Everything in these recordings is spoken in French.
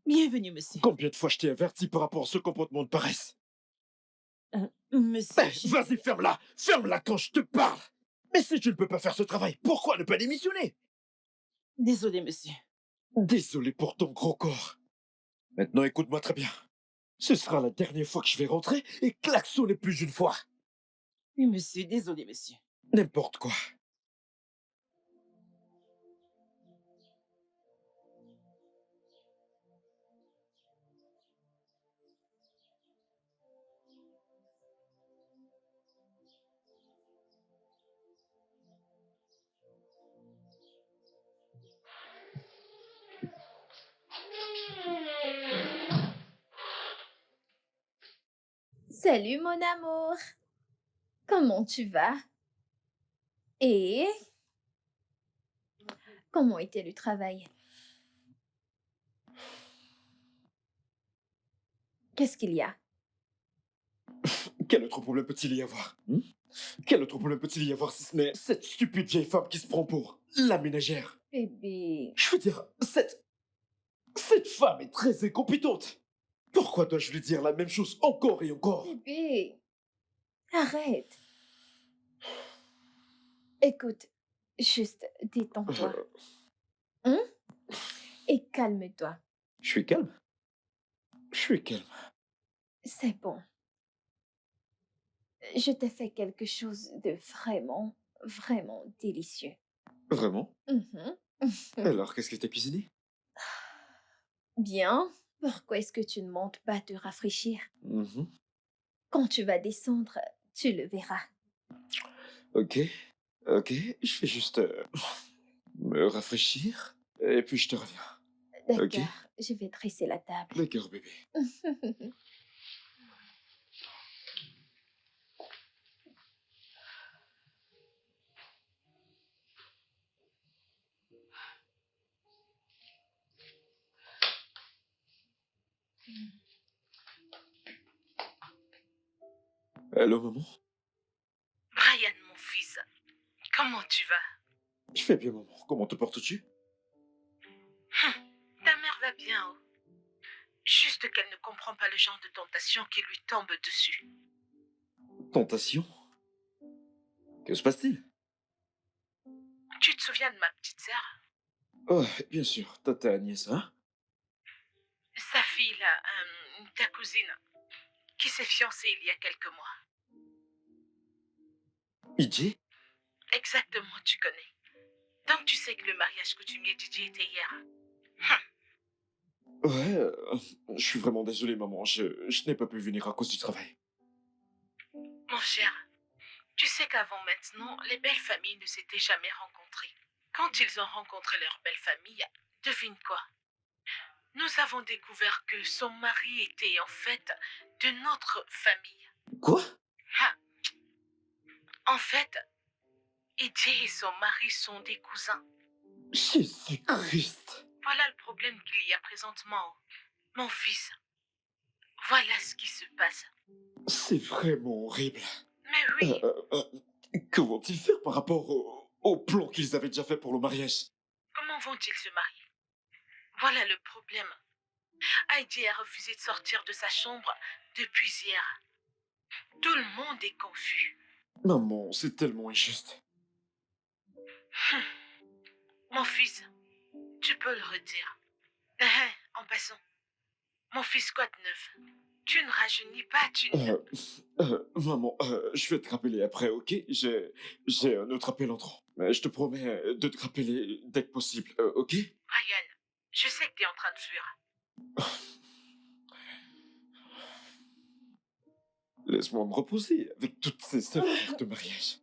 Bienvenue, monsieur. Combien de fois je t'ai averti par rapport à ce comportement de paresse? Monsieur, Vas-y, ferme-la! Ferme-la quand je te parle! Mais si tu ne peux pas faire ce travail, pourquoi ne pas démissionner? Désolé, monsieur. Désolé pour ton gros corps. Maintenant, écoute-moi très bien. Ce sera la dernière fois que je vais rentrer et klaxonner plus d'une fois. Oui, monsieur, désolé, monsieur. N'importe quoi. Salut mon amour, comment tu vas? Et comment était le travail? Qu'est-ce qu'il y a? Quel autre problème peut-il y avoir? Quel autre problème peut-il y avoir si ce n'est cette stupide vieille femme qui se prend pour la ménagère? Bébé, Je veux dire, cette femme est très incompétente. Pourquoi dois-je lui dire la même chose encore et encore? bébé, arrête. Écoute, juste détends-toi. Hein? Et calme-toi. Je suis calme. Je suis calme. C'est bon. Je t'ai fait quelque chose de vraiment, vraiment délicieux. Vraiment? Mhm. Alors, qu'est-ce que t'as cuisiné? Bien. Pourquoi est-ce que tu ne montes pas te rafraîchir? Mhm. Quand tu vas descendre, tu le verras. Ok, ok. Je vais juste me rafraîchir et puis je te reviens. Ok? D'accord, je vais dresser la table. D'accord, bébé. Allô, maman? Brian, mon fils, comment tu vas? Je vais bien, maman. Comment te portes-tu? Ta mère va bien, oh. Juste qu'elle ne comprend pas le genre de tentation qui lui tombe dessus. Tentation? Que se passe-t-il? Tu te souviens de ma petite sœur? Oh, bien sûr, ta nièce, hein? Sa fille, là, ta cousine, qui s'est fiancée il y a quelques mois. Iji? Exactement, tu connais. Donc tu sais que le mariage coutumier Gigi était hier. Ouais, je suis vraiment désolé, maman. Je n'ai pas pu venir à cause du travail. Mon cher, tu sais qu'avant maintenant, les belles familles ne s'étaient jamais rencontrées. Quand ils ont rencontré leur belle famille, devine quoi? Nous avons découvert que son mari était en fait de notre famille. Quoi? Ah, en fait, Eddie et son mari sont des cousins. Jésus-Christ! Voilà le problème qu'il y a présentement. Mon fils, voilà ce qui se passe. C'est vraiment horrible. Mais oui, Que vont-ils faire par rapport au plan qu'ils avaient déjà fait pour le mariage? comment vont-ils se marier? Voilà le problème. Heidi a refusé de sortir de sa chambre depuis hier. Tout le monde est confus. Maman, c'est tellement injuste. Mon fils, tu peux le redire. En passant, mon fils quoi de neuf? Tu ne rajeunis pas, tu ne... Maman, je vais te rappeler après, ok? J'ai un autre appel entrant. Mais je te promets de te rappeler dès que possible, ok? Ryan, je sais que tu es en train de fuir. Laisse-moi me reposer avec toutes ces affaires de mariage.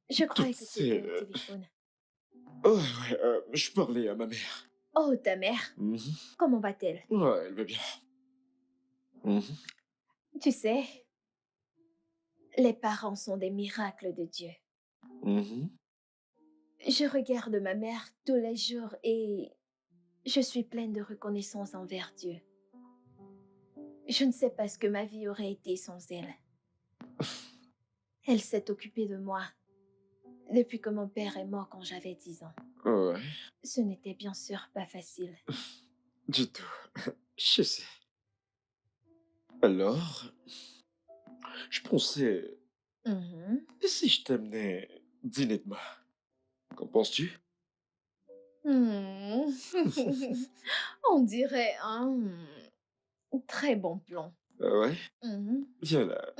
Je Toutes croyais que tu ces... étais au téléphone. Oh, ouais, je parlais à ma mère. Oh, ta mère, Mhm. comment va-t-elle? Ouais, elle va bien. Mhm. Tu sais, les parents sont des miracles de Dieu. Mhm. Je regarde ma mère tous les jours et je suis pleine de reconnaissance envers Dieu. Je ne sais pas ce que ma vie aurait été sans elle. Elle s'est occupée de moi depuis que mon père est mort quand j'avais 10 ans. Ouais, Ce n'était bien sûr pas facile. du tout. Je sais. Alors, je pensais, Mhm. et si je t'amenais dîner demain? Qu'en penses-tu? Hmm. On dirait un très bon plan. Ah ouais? Mhm. Viens là.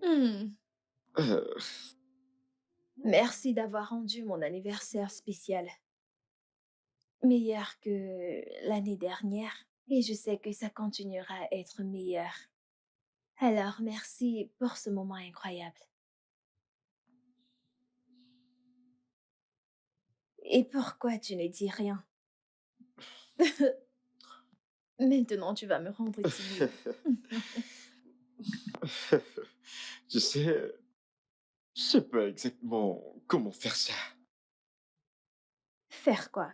Hmm. Euh, Merci d'avoir rendu mon anniversaire spécial, meilleur que l'année dernière, et je sais que ça continuera à être meilleur. Alors, merci pour ce moment incroyable. Et pourquoi tu ne dis rien? Maintenant, tu vas me rendre timide. Tu sais, je sais pas exactement comment faire ça. Faire quoi?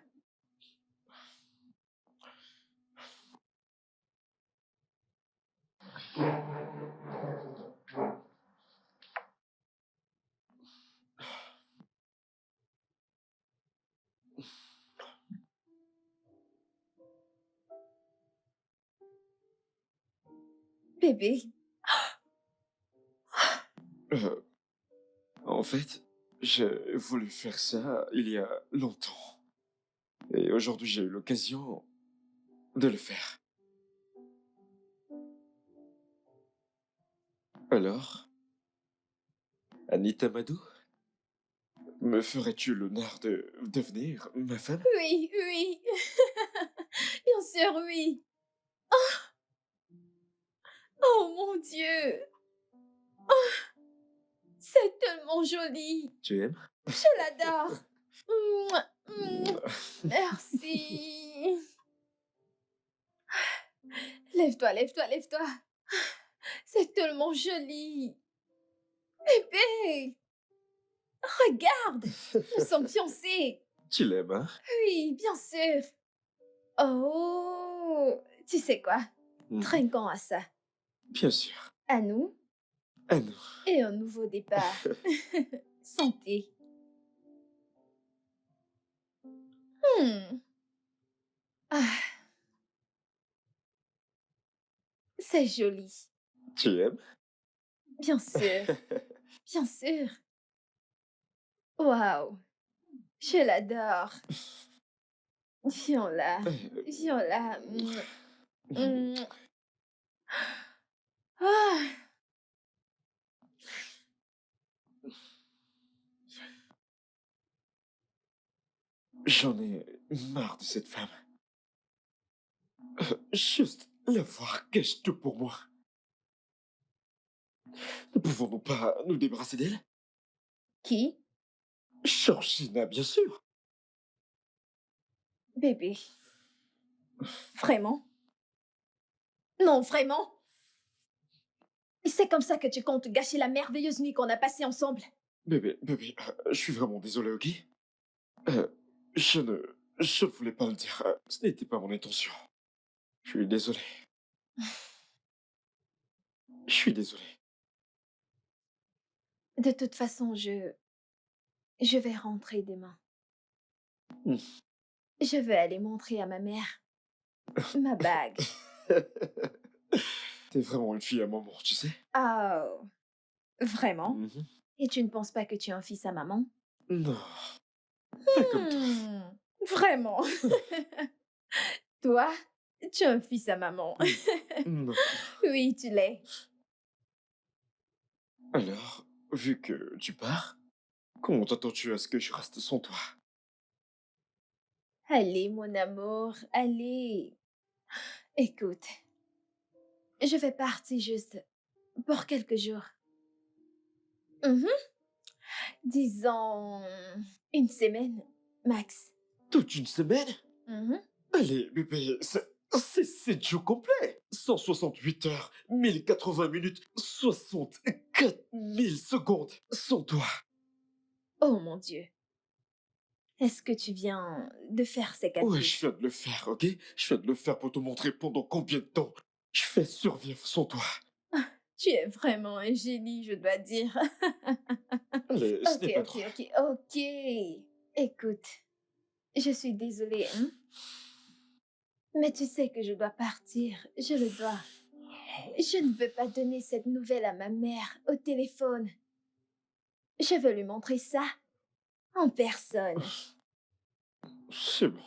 Bébé, Euh, En fait, j'ai voulu faire ça il y a longtemps. Et aujourd'hui, j'ai eu l'occasion de le faire. Alors, Anita Madou, me ferais-tu l'honneur de devenir ma femme? oui, oui, bien sûr, oui. Oh mon Dieu, c'est tellement joli. Tu aimes? Je l'adore. Mouah, mouah. Merci. Lève-toi, lève-toi, lève-toi. C'est tellement joli. Bébé, regarde, nous sommes fiancés. Tu l'aimes, hein? Oui, bien sûr. Oh, tu sais quoi? Mhm. Trinquons à ça. Bien sûr. À nous Ah non. et un nouveau départ. Santé. Hmm. Ah, c'est joli. Tu aimes? Bien sûr, bien sûr. Waouh, je l'adore. Viens là, viens là. Mm. Ah, J'en ai marre de cette femme. Juste la voir cache tout pour moi. Ne pouvons-nous pas nous débarrasser d'elle? qui? Georgina, bien sûr. Bébé. Vraiment? Non, vraiment? C'est comme ça que tu comptes gâcher la merveilleuse nuit qu'on a passée ensemble? Bébé, je suis vraiment désolé, ok? Euh, je ne voulais pas le dire. Ce n'était pas mon intention. Je suis désolé. Je suis désolé. De toute façon, je vais rentrer demain. Hmm. Je vais aller montrer à ma mère ma bague. T'es vraiment une fille à maman, tu sais? Oh, vraiment? Mhm. Et tu ne penses pas que tu es un fils à maman? Non, pas comme toi. Hmm, vraiment? Toi, tu es un fils à maman. Non. Oui, tu l'es. Alors, vu que tu pars, comment t'attends-tu à ce que je reste sans toi? Allez, mon amour, allez. Écoute, je vais partir juste pour quelques jours. Mhm. Disons une semaine, max. Toute une semaine? Mhm. Allez, bébé, c'est 7 jours complets. 168 heures, 1080 minutes, 64 000 secondes sans toi. Oh mon Dieu. Est-ce que tu viens de faire ces Ouais, calculs? je viens de le faire, ok? Je viens de le faire pour te montrer pendant combien de temps je fais survivre sans toi. Tu es vraiment un génie, je dois dire. Allez, ce Ok, n'est pas ok, trop. ok, ok. Écoute, je suis désolée, hein, mais tu sais que je dois partir. Je le dois. Je ne veux pas donner cette nouvelle à ma mère au téléphone. Je veux lui montrer ça en personne. C'est bon,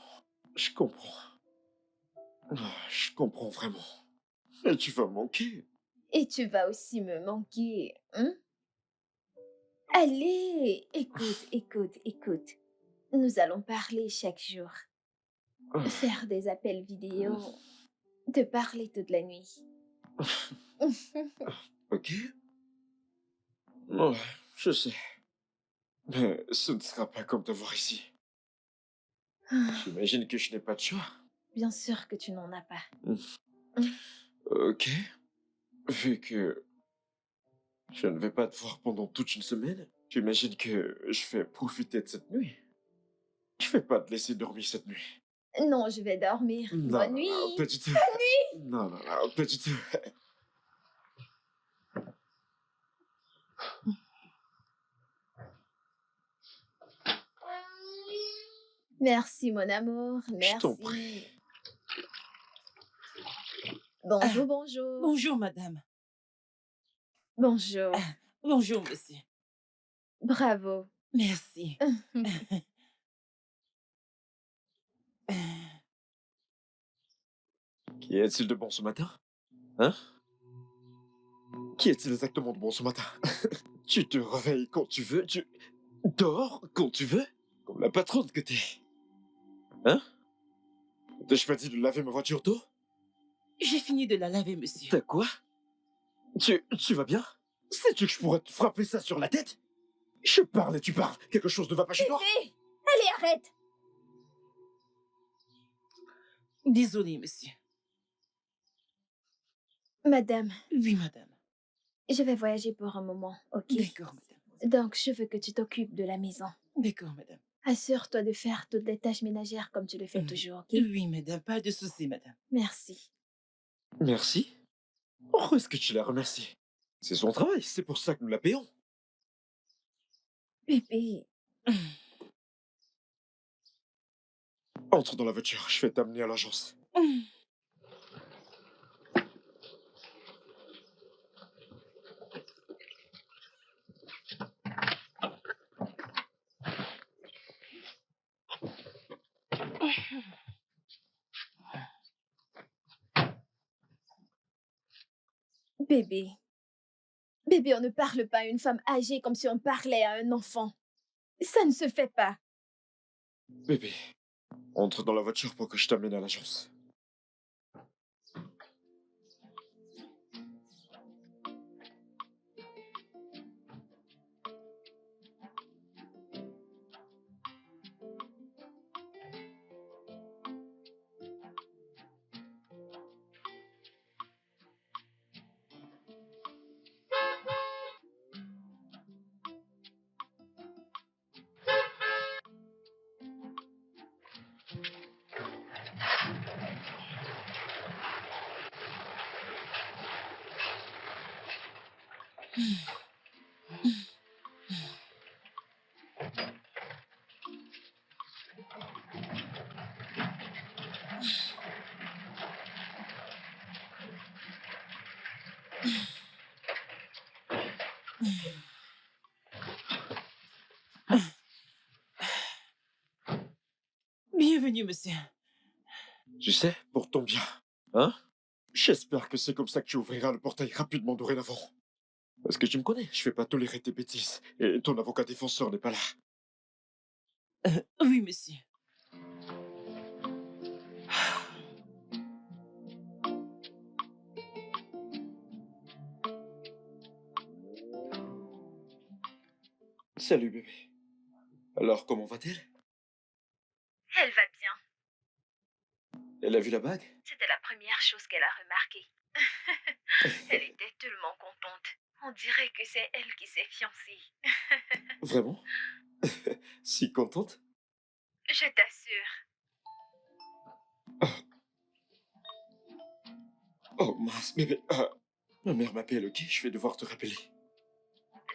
je comprends. Je comprends vraiment. Et tu vas me manquer. Et tu vas aussi me manquer, hein? Allez, écoute, écoute, écoute. Nous allons parler chaque jour, faire des appels vidéo, te parler toute la nuit. Ok? Ouais, je sais. Mais ce ne sera pas comme te voir ici. J'imagine que je n'ai pas de choix. Bien sûr que tu n'en as pas. Hmm. Hum. Ok. Vu que je ne vais pas te voir pendant toute une semaine, j'imagine que je vais profiter de cette nuit. Je vais pas te laisser dormir cette nuit. Non, je vais dormir. Non, Bonne non, non, pas nuit. du tout. Non, non, non, pas du tout. Merci, mon amour. Je t'en prie. Merci. Ah, Bonjour, bonjour. bonjour, madame. Bonjour. Ah, bonjour, monsieur. Bravo. Merci. Euh, Qui est-il de bon ce matin? Hein? Qui est-il exactement de bon ce matin? Tu te réveilles quand tu veux, tu dors quand tu veux, comme la patronne que t'es. Hein? T'ai-je pas dit de laver ma voiture d'eau? J'ai fini de la laver, monsieur. T'as quoi? Tu vas bien? Sais-tu que je pourrais te frapper ça sur la tête? Je parle et tu parles. Quelque chose ne va pas chez toi? Hé, allez, arrête. Désolé, monsieur. Madame, Oui, madame. je vais voyager pour un moment, ok? D'accord, madame. Donc, je veux que tu t'occupes de la maison. D'accord, madame. Assure-toi de faire toutes les tâches ménagères comme tu le fais Oui. toujours, ok? Oui, madame. Pas de souci, madame. Merci. Merci. Pourquoi est-ce que tu la remercies? C'est son travail, c'est pour ça que nous la payons. Bébé, Entre dans la voiture, je vais t'amener à l'agence. bébé. Bébé, on ne parle pas à une femme âgée comme si on parlait à un enfant. Ça ne se fait pas. Bébé, entre dans la voiture pour que je t'amène à l'agence. Bienvenue, monsieur. Tu sais, pour ton bien. Hein? J'espère que c'est comme ça que tu ouvriras le portail rapidement dorénavant. Parce que tu me connais, je vais pas tolérer tes bêtises. Et ton avocat défenseur n'est pas là. Oui, monsieur. Salut bébé. Alors comment va-t-elle? Elle va bien. Elle a vu la bague? C'était la première chose qu'elle a remarquée. Elle était tellement contente. On dirait que c'est elle qui s'est fiancée. Vraiment? si contente? Je t'assure. Oh mince, bébé. Ma mère m'appelle, ok? Je vais devoir te rappeler.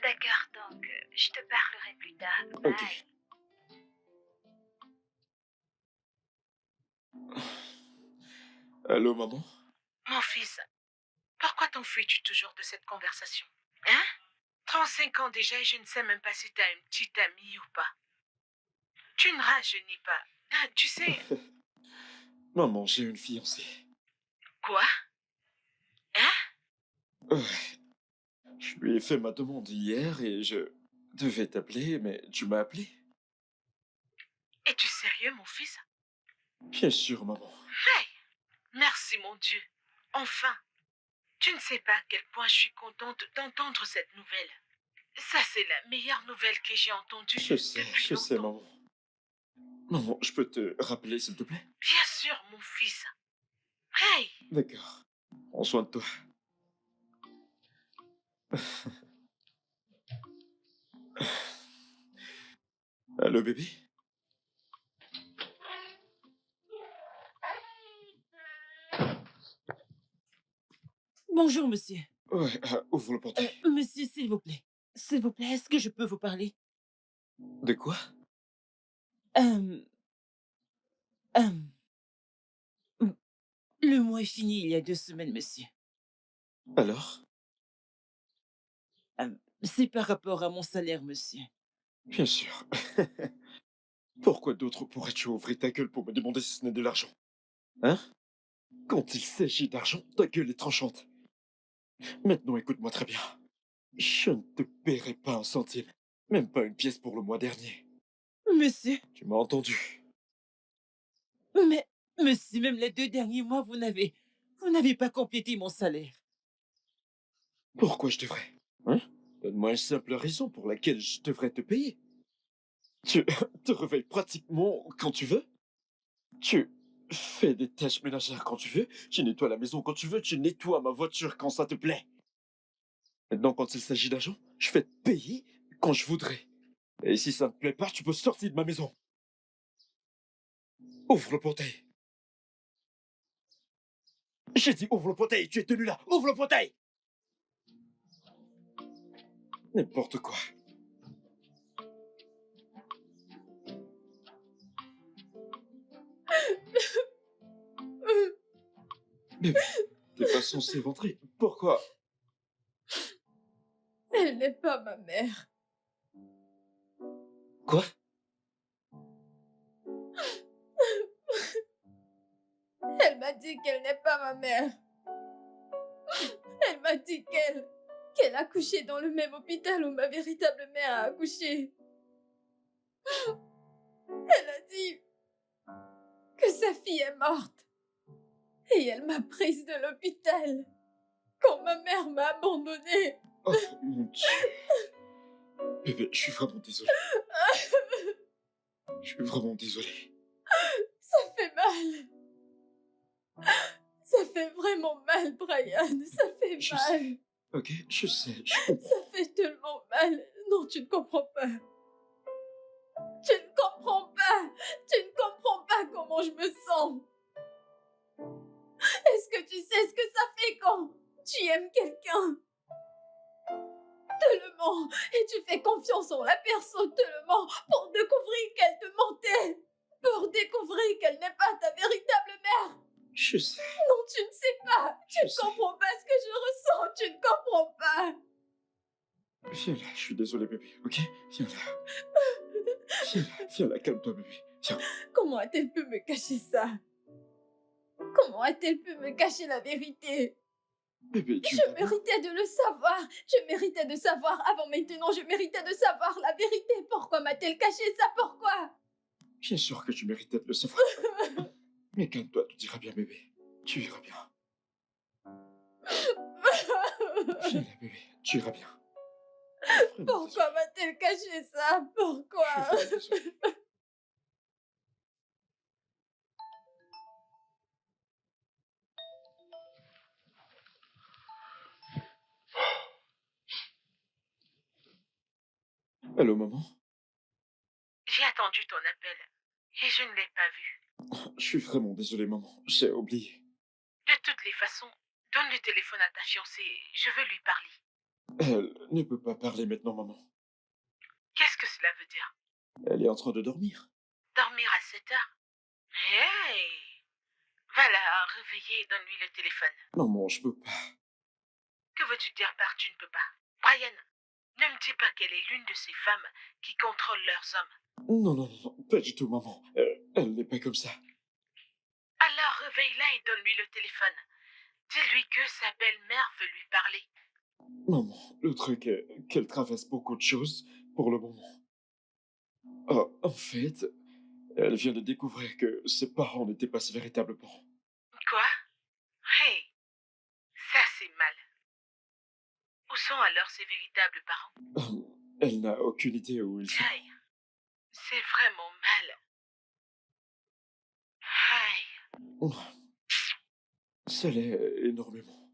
D'accord, donc je te parlerai plus tard. Ok. Bye. Allô, maman? Mon fils, pourquoi t'enfuis-tu toujours de cette conversation? Hein? 35 ans déjà et je ne sais même pas si t'as une petite amie ou pas. Tu ne rajeunis pas. Ah, tu sais, Maman, j'ai une fiancée. quoi? Hein? Ouais. Je lui ai fait ma demande hier et je devais t'appeler, mais tu m'as appelé. Es-tu sérieux, mon fils? Bien sûr, maman. Hey! Merci, mon Dieu. Enfin, tu ne sais pas à quel point je suis contente d'entendre cette nouvelle. Ça, c'est la meilleure nouvelle que j'ai entendue depuis Je sais, longtemps. maman. Maman, je peux te rappeler, s'il te plaît? Bien sûr, mon fils. Hey! D'accord. Prends soin de toi. Allô, bébé? Bonjour, monsieur. Ouais, ouvre le portail. Monsieur, s'il vous plaît. S'il vous plaît, est-ce que je peux vous parler? De quoi? Euh, euh, mm, le mois est fini il y a 2 semaines, monsieur. Alors? C'est par rapport à mon salaire, monsieur. Bien sûr. Pourquoi d'autres pourrais-tu ouvrir ta gueule pour me demander si ce n'est de l'argent? Hein? Quand il s'agit d'argent, ta gueule est tranchante. Maintenant, écoute-moi très bien. Je ne te paierai pas un centime. Même pas une pièce pour le mois dernier. Monsieur, Tu m'as entendu? mais monsieur, même les 2 derniers mois, vous n'avez pas complété mon salaire. Pourquoi je devrais? Hein? Donne-moi une simple raison pour laquelle je devrais te payer. Tu te réveilles pratiquement quand tu veux. Tu fais des tâches ménagères quand tu veux. Tu nettoies la maison quand tu veux. Tu nettoies ma voiture quand ça te plaît. Maintenant, quand il s'agit d'argent, je vais te payer quand je voudrais. Et si ça ne te plaît pas, tu peux sortir de ma maison. Ouvre le portail. J'ai dit ouvre le portail. Tu es tenu là. Ouvre le portail. N'importe quoi. Bébé, t'es pas censé rentrer. Pourquoi? Elle n'est pas ma mère. Quoi? Elle m'a dit qu'elle n'est pas ma mère. Elle m'a dit qu'elle a accouché dans le même hôpital où ma véritable mère a accouché. Elle a dit que sa fille est morte. Et elle m'a prise de l'hôpital quand ma mère m'a abandonnée. Oh mon Dieu. Bébé, je suis vraiment désolé. Je suis vraiment désolé. Ça fait mal. Ça fait vraiment mal, Brian. Ça fait Je mal. sais. Ok, je sais, je comprends. Ça fait tellement mal. Non, tu ne comprends pas. Tu ne comprends pas. Tu ne comprends pas comment je me sens. Est-ce que tu sais ce que ça fait quand tu aimes quelqu'un tellement et tu fais confiance en la personne tellement pour découvrir qu'elle te mentait, pour découvrir qu'elle n'est pas ta véritable mère? Je sais, Non, tu ne sais pas. Tu je ne sais. comprends pas ce que je ressens. Tu ne comprends pas. Viens là, je suis désolé, bébé, ok? Viens là. Viens là, calme-toi, bébé. Viens. Comment a-t-elle pu me cacher ça? Comment a-t-elle pu me cacher la vérité? Bébé, tu Je vas bien? méritais de le savoir. Je méritais de savoir avant maintenant. Je méritais de savoir la vérité. Pourquoi m'a-t-elle caché ça? Pourquoi? Bien sûr que tu méritais de le savoir. Mais calme-toi, tu iras bien, bébé. Tu iras bien. Viens là, bébé. Tu iras bien. Vraiment Pourquoi m'a-t-elle caché ça? désolé. Pourquoi? Je suis vraiment désolé. Allô, maman? J'ai attendu ton appel et je ne l'ai pas vu. Je suis vraiment désolé, maman. J'ai oublié. De toutes les façons, donne le téléphone à ta fiancée, je veux lui parler. Elle ne peut pas parler maintenant, maman. Qu'est-ce que cela veut dire? Elle est en train de dormir. Dormir à 7 heures? Hey! Va la réveiller et donne-lui le téléphone. Maman, je peux pas. Que veux-tu dire par tu ne peux pas? Brian, ne me dis pas qu'elle est l'une de ces femmes qui contrôlent leurs hommes. Non, non, non, pas du tout, maman. Elle n'est pas comme ça. Alors réveille-la et donne-lui le téléphone. Dis-lui que sa belle-mère veut lui parler. Maman, le truc est qu'elle traverse beaucoup de choses pour le moment. Oh, en fait, elle vient de découvrir que ses parents n'étaient pas ses véritables parents. Quoi? Hey, ça c'est mal. Où sont alors ses véritables parents? Elle n'a aucune idée où ils sont. Aïe, c'est vraiment mal. Aïe, Ça l'est énormément.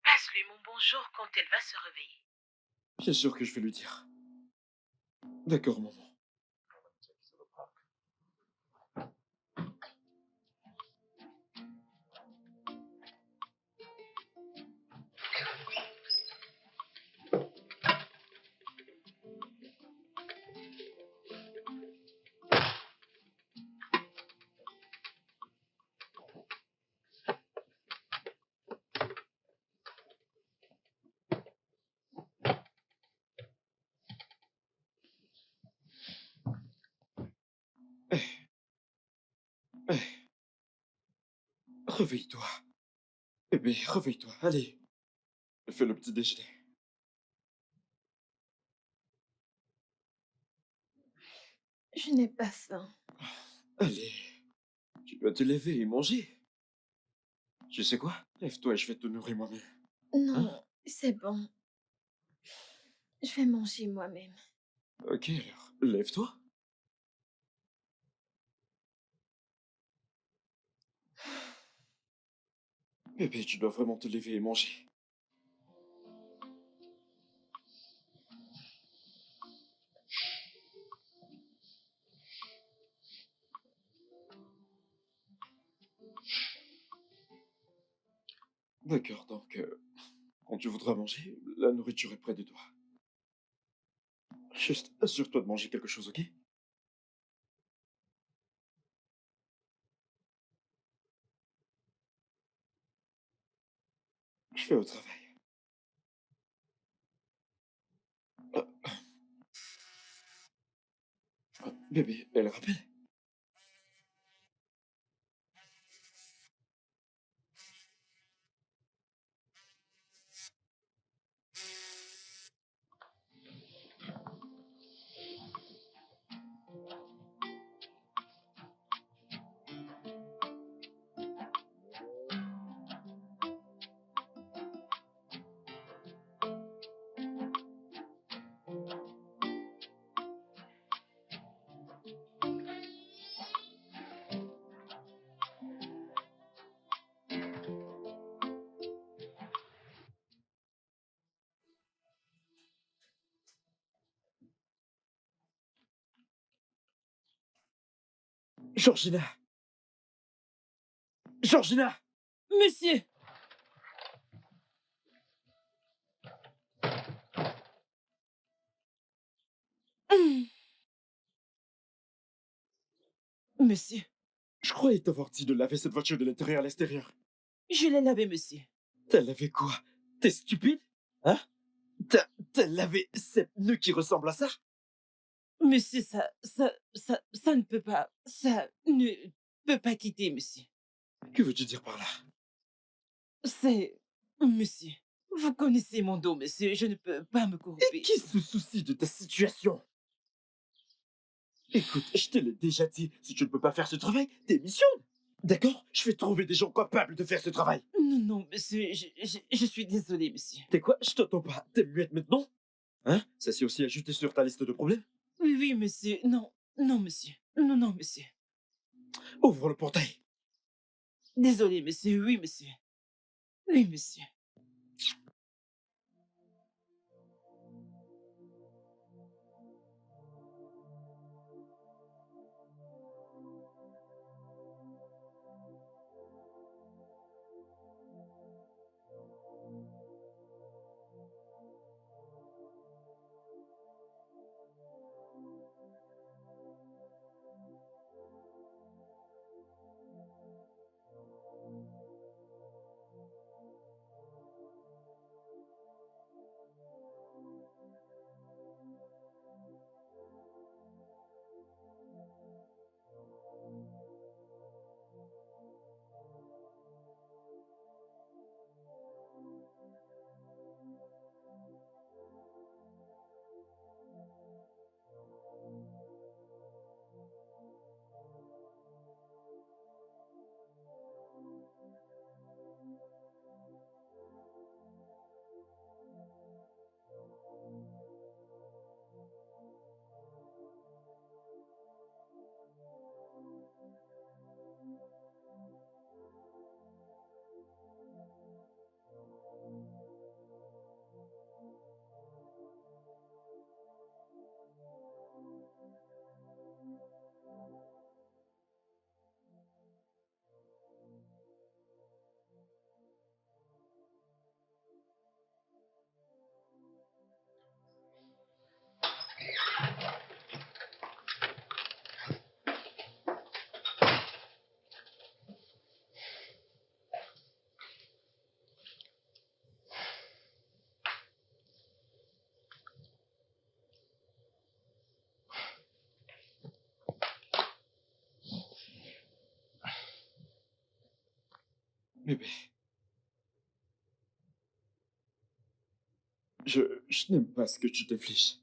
passe-lui mon bonjour quand elle va se réveiller. Bien sûr que je vais lui dire. D'accord, maman. Eh, réveille-toi. Bébé, réveille-toi. Allez. Fais le petit déjeuner. Je n'ai pas faim. Allez. Tu dois te lever et manger. Tu sais quoi? Lève-toi et je vais te nourrir moi-même. Hein? Non, c'est bon. Je vais manger moi-même. Ok, alors, lève-toi. Bébé, tu dois vraiment te lever et manger. D'accord, donc, quand tu voudras manger, la nourriture est près de toi. Juste assure-toi de manger quelque chose, ok? Je vais au travail. Ah, bébé, elle rappelle? Georgina! Georgina! Monsieur! Hum, Monsieur, Je croyais t'avoir dit de laver cette voiture de l'intérieur à l'extérieur. je l'ai lavé, monsieur. T'as lavé quoi? T'es stupide? Hein? T'as lavé cette pneus qui ressemble à ça? Monsieur, ça ne peut pas, ça ne peut pas quitter, monsieur. Que veux-tu dire par là? C'est, monsieur, vous connaissez mon dos, monsieur, je ne peux pas me Et courber. qui se soucie de ta situation? Écoute, je te l'ai déjà dit, si tu ne peux pas faire ce travail, démissionne. D'accord? Je vais trouver des gens capables de faire ce travail. Non, non, monsieur, je suis désolé, monsieur. T'es quoi? Je t'entends pas. T'es muette maintenant? Hein? Ça s'est aussi ajouté sur ta liste de problèmes? Oui, oui, monsieur, non, non, monsieur, non, non, monsieur. Ouvre le portail. Désolé, monsieur, oui, monsieur. Oui, monsieur. Bébé, je n'aime pas ce que tu t'infliges.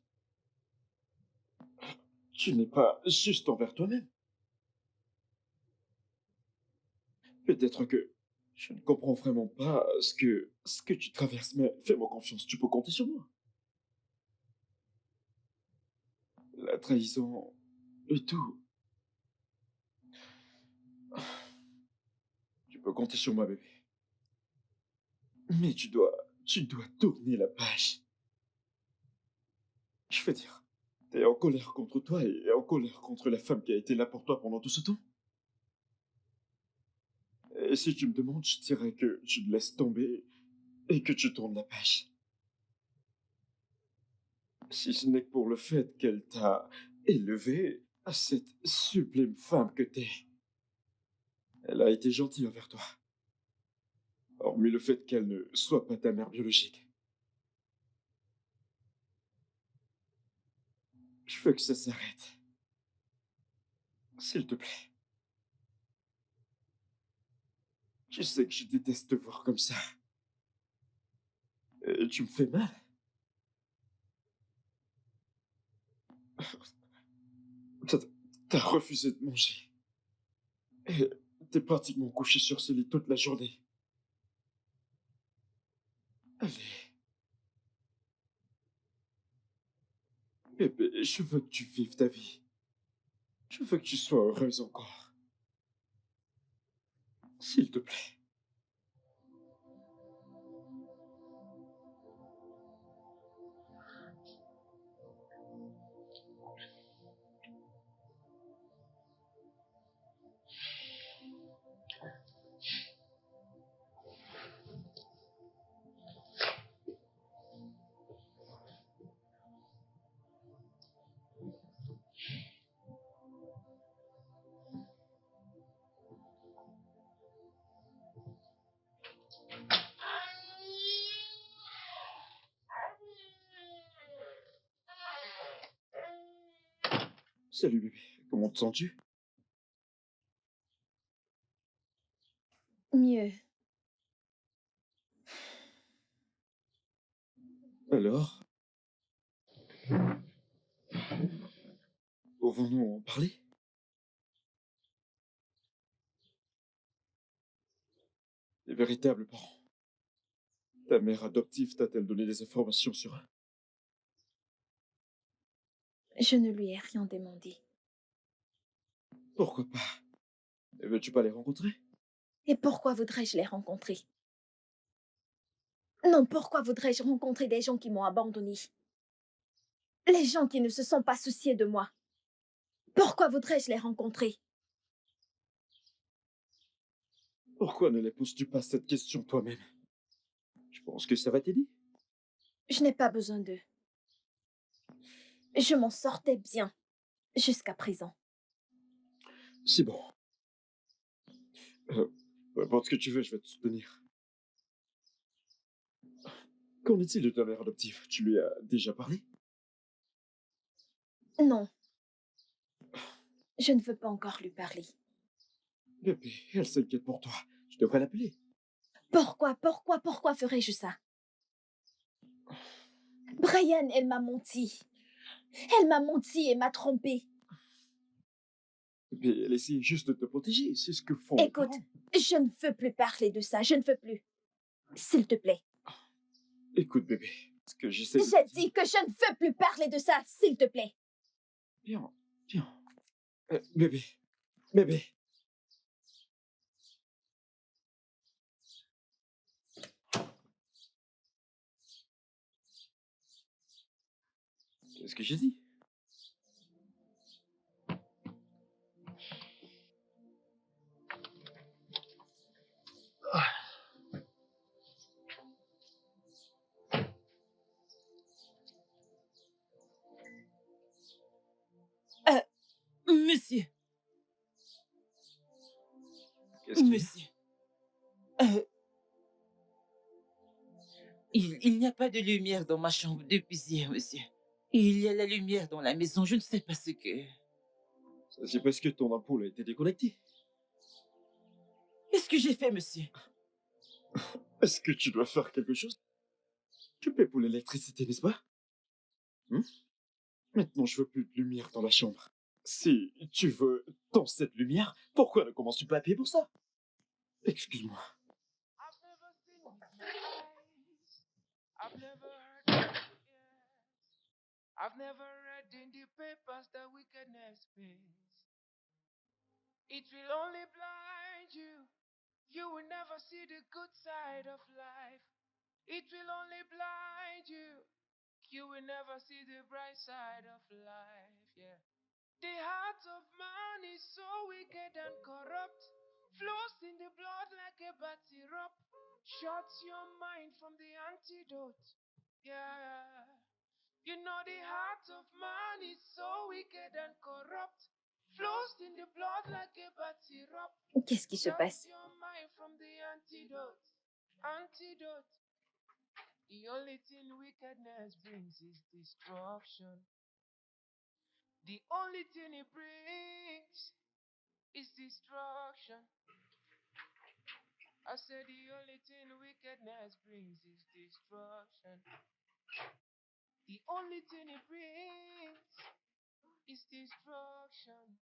Tu n'es pas juste envers toi-même. Peut-être que je ne comprends vraiment pas ce que tu traverses, mais fais-moi confiance, tu peux compter sur moi. La trahison et tout, tu peux compter sur moi, bébé. Mais tu dois tourner la page. Je veux dire, t'es en colère contre toi et en colère contre la femme qui a été là pour toi pendant tout ce temps. Et si tu me demandes, je dirais que tu te laisses tomber et que tu tournes la page. Si ce n'est que pour le fait qu'elle t'a élevé à cette sublime femme que t'es. Elle a été gentille envers toi, hormis le fait qu'elle ne soit pas ta mère biologique. Je veux que ça s'arrête. S'il te plaît. Je sais que je déteste te voir comme ça. Et tu me fais mal. T'as t'as refusé de manger. Et t'es pratiquement couché sur ce lit toute la journée. Allez, bébé, je veux que tu vives ta vie. Je veux que tu sois heureuse encore. S'il te plaît. Salut bébé, comment te sens-tu? Mieux. Alors, pouvons-nous en parler? Les véritables parents. Ta mère adoptive t'a-t-elle donné des informations sur eux? Je ne lui ai rien demandé. Pourquoi pas? Ne veux-tu pas les rencontrer? Et pourquoi voudrais-je les rencontrer? Non, pourquoi voudrais-je rencontrer des gens qui m'ont abandonné? Les gens qui ne se sont pas souciés de moi. Pourquoi voudrais-je les rencontrer? Pourquoi ne les poses-tu pas cette question toi-même? Je pense que ça va t'aider. Je n'ai pas besoin d'eux. Je m'en sortais bien jusqu'à présent. C'est bon. Peu importe ce que tu veux, je vais te soutenir. Qu'en est-il de ta mère adoptive? Tu lui as déjà parlé? Non, je ne veux pas encore lui parler. Bébé, elle s'inquiète pour toi. Je devrais l'appeler. Pourquoi ferais-je ça? Brian, elle m'a menti. Elle m'a menti et m'a trompé. Bébé, elle essaie juste de te protéger. C'est ce que font les Écoute, parents. je ne veux plus parler de ça, je ne veux plus. S'il te plaît. Écoute, bébé, ce que j'essaie de te J'ai dire... dit que je ne veux plus parler de ça, s'il te plaît. Viens, viens. Bébé, bébé. Qu'est-ce que j'ai dit? Monsieur, Qu'est-ce qu'il y a? monsieur, euh, il n'y a pas de lumière dans ma chambre depuis hier, monsieur. Il y a la lumière dans la maison, je ne sais pas ce que... Ça, c'est parce que ton ampoule a été déconnectée. Qu'est-ce que j'ai fait, monsieur? Est-ce que tu dois faire quelque chose? Tu paies pour l'électricité, n'est-ce pas? Hmm? Maintenant, je veux plus de lumière dans la chambre. Si tu veux dans cette lumière, pourquoi ne commences-tu pas à payer pour ça? Excuse-moi. I've never seen eyes. I've never heard ears. I've never read in the papers that wickedness pays. It will only blind you. You will never see the good side of life. It will only blind you. You will never see the bright side of life. Yeah. The heart of man is so wicked and corrupt, flows in the blood like a bad syrup, shuts your mind from the antidote. Yeah. You know the heart of man is so wicked and corrupt, flows in the blood like a bad syrup, Qu'est-ce qui se shuts passe? your mind from the antidote. Antidote. The only thing wickedness brings is destruction. The only thing it brings is destruction. I said the only thing wickedness brings is destruction. The only thing it brings is destruction.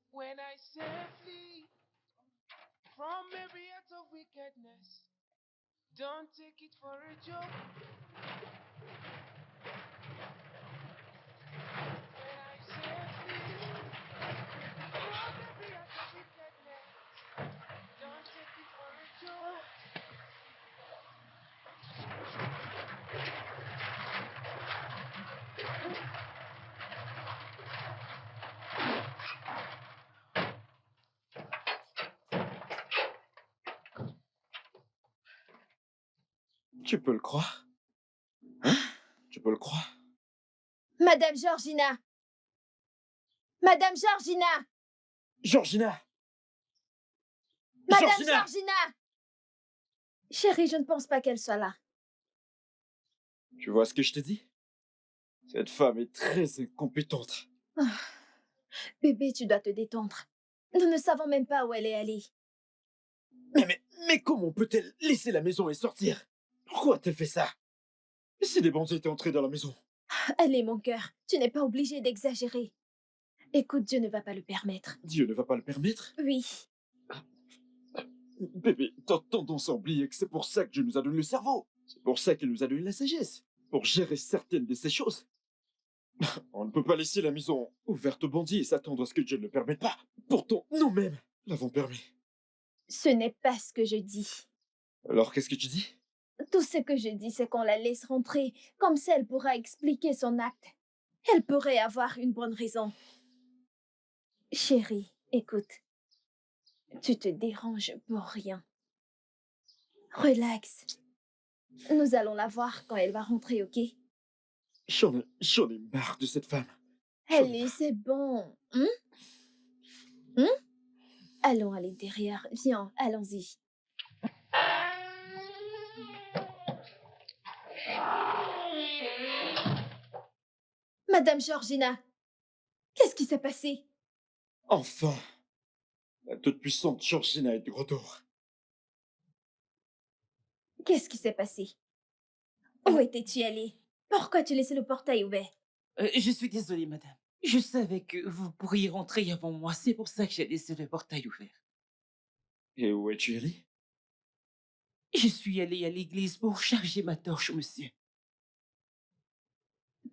When I say flee from every act of wickedness, don't take it for a joke. When I say flee from every act of wickedness, don't take it for a joke. Tu peux le croire? Hein? Tu peux le croire? Madame Georgina! Madame Georgina! Georgina! Madame Georgina! Georgina! Chérie, je ne pense pas qu'elle soit là. Tu vois ce que je te dis? Cette femme est très incompétente. Ah. Bébé, tu dois te détendre. Nous ne savons même pas où elle est allée. Mais comment peut-elle laisser la maison et sortir? Pourquoi a-t-elle fait ça? Et si des bandits étaient entrés dans la maison? Allez, mon cœur, tu n'es pas obligé d'exagérer. Écoute, Dieu ne va pas le permettre. Dieu ne va pas le permettre? Oui, Bébé, t'as tendance à oublier que c'est pour ça que Dieu nous a donné le cerveau. C'est pour ça qu'il nous a donné la sagesse. Pour gérer certaines de ces choses. On ne peut pas laisser la maison ouverte aux bandits et s'attendre à ce que Dieu ne le permette pas. Pourtant, nous-mêmes l'avons permis. ce n'est pas ce que je dis. Alors qu'est-ce que tu dis? Tout ce que je dis, c'est qu'on la laisse rentrer, comme ça elle pourra expliquer son acte. Elle pourrait avoir une bonne raison. Chérie, écoute, tu te déranges pour rien. Relax. Nous allons la voir quand elle va rentrer, ok? J'en ai marre de cette femme. Allez, c'est bon. Allons à l'intérieur. Viens, allons-y. Madame Georgina, qu'est-ce qui s'est passé? Enfin, la toute-puissante Georgina est de retour. Qu'est-ce qui s'est passé? Où étais-tu allée? Pourquoi tu laissais le portail ouvert? Je suis désolée, madame. Je savais que vous pourriez rentrer avant moi. C'est pour ça que j'ai laissé le portail ouvert. Et où es-tu allé? Je suis allée à l'église pour charger ma torche, monsieur.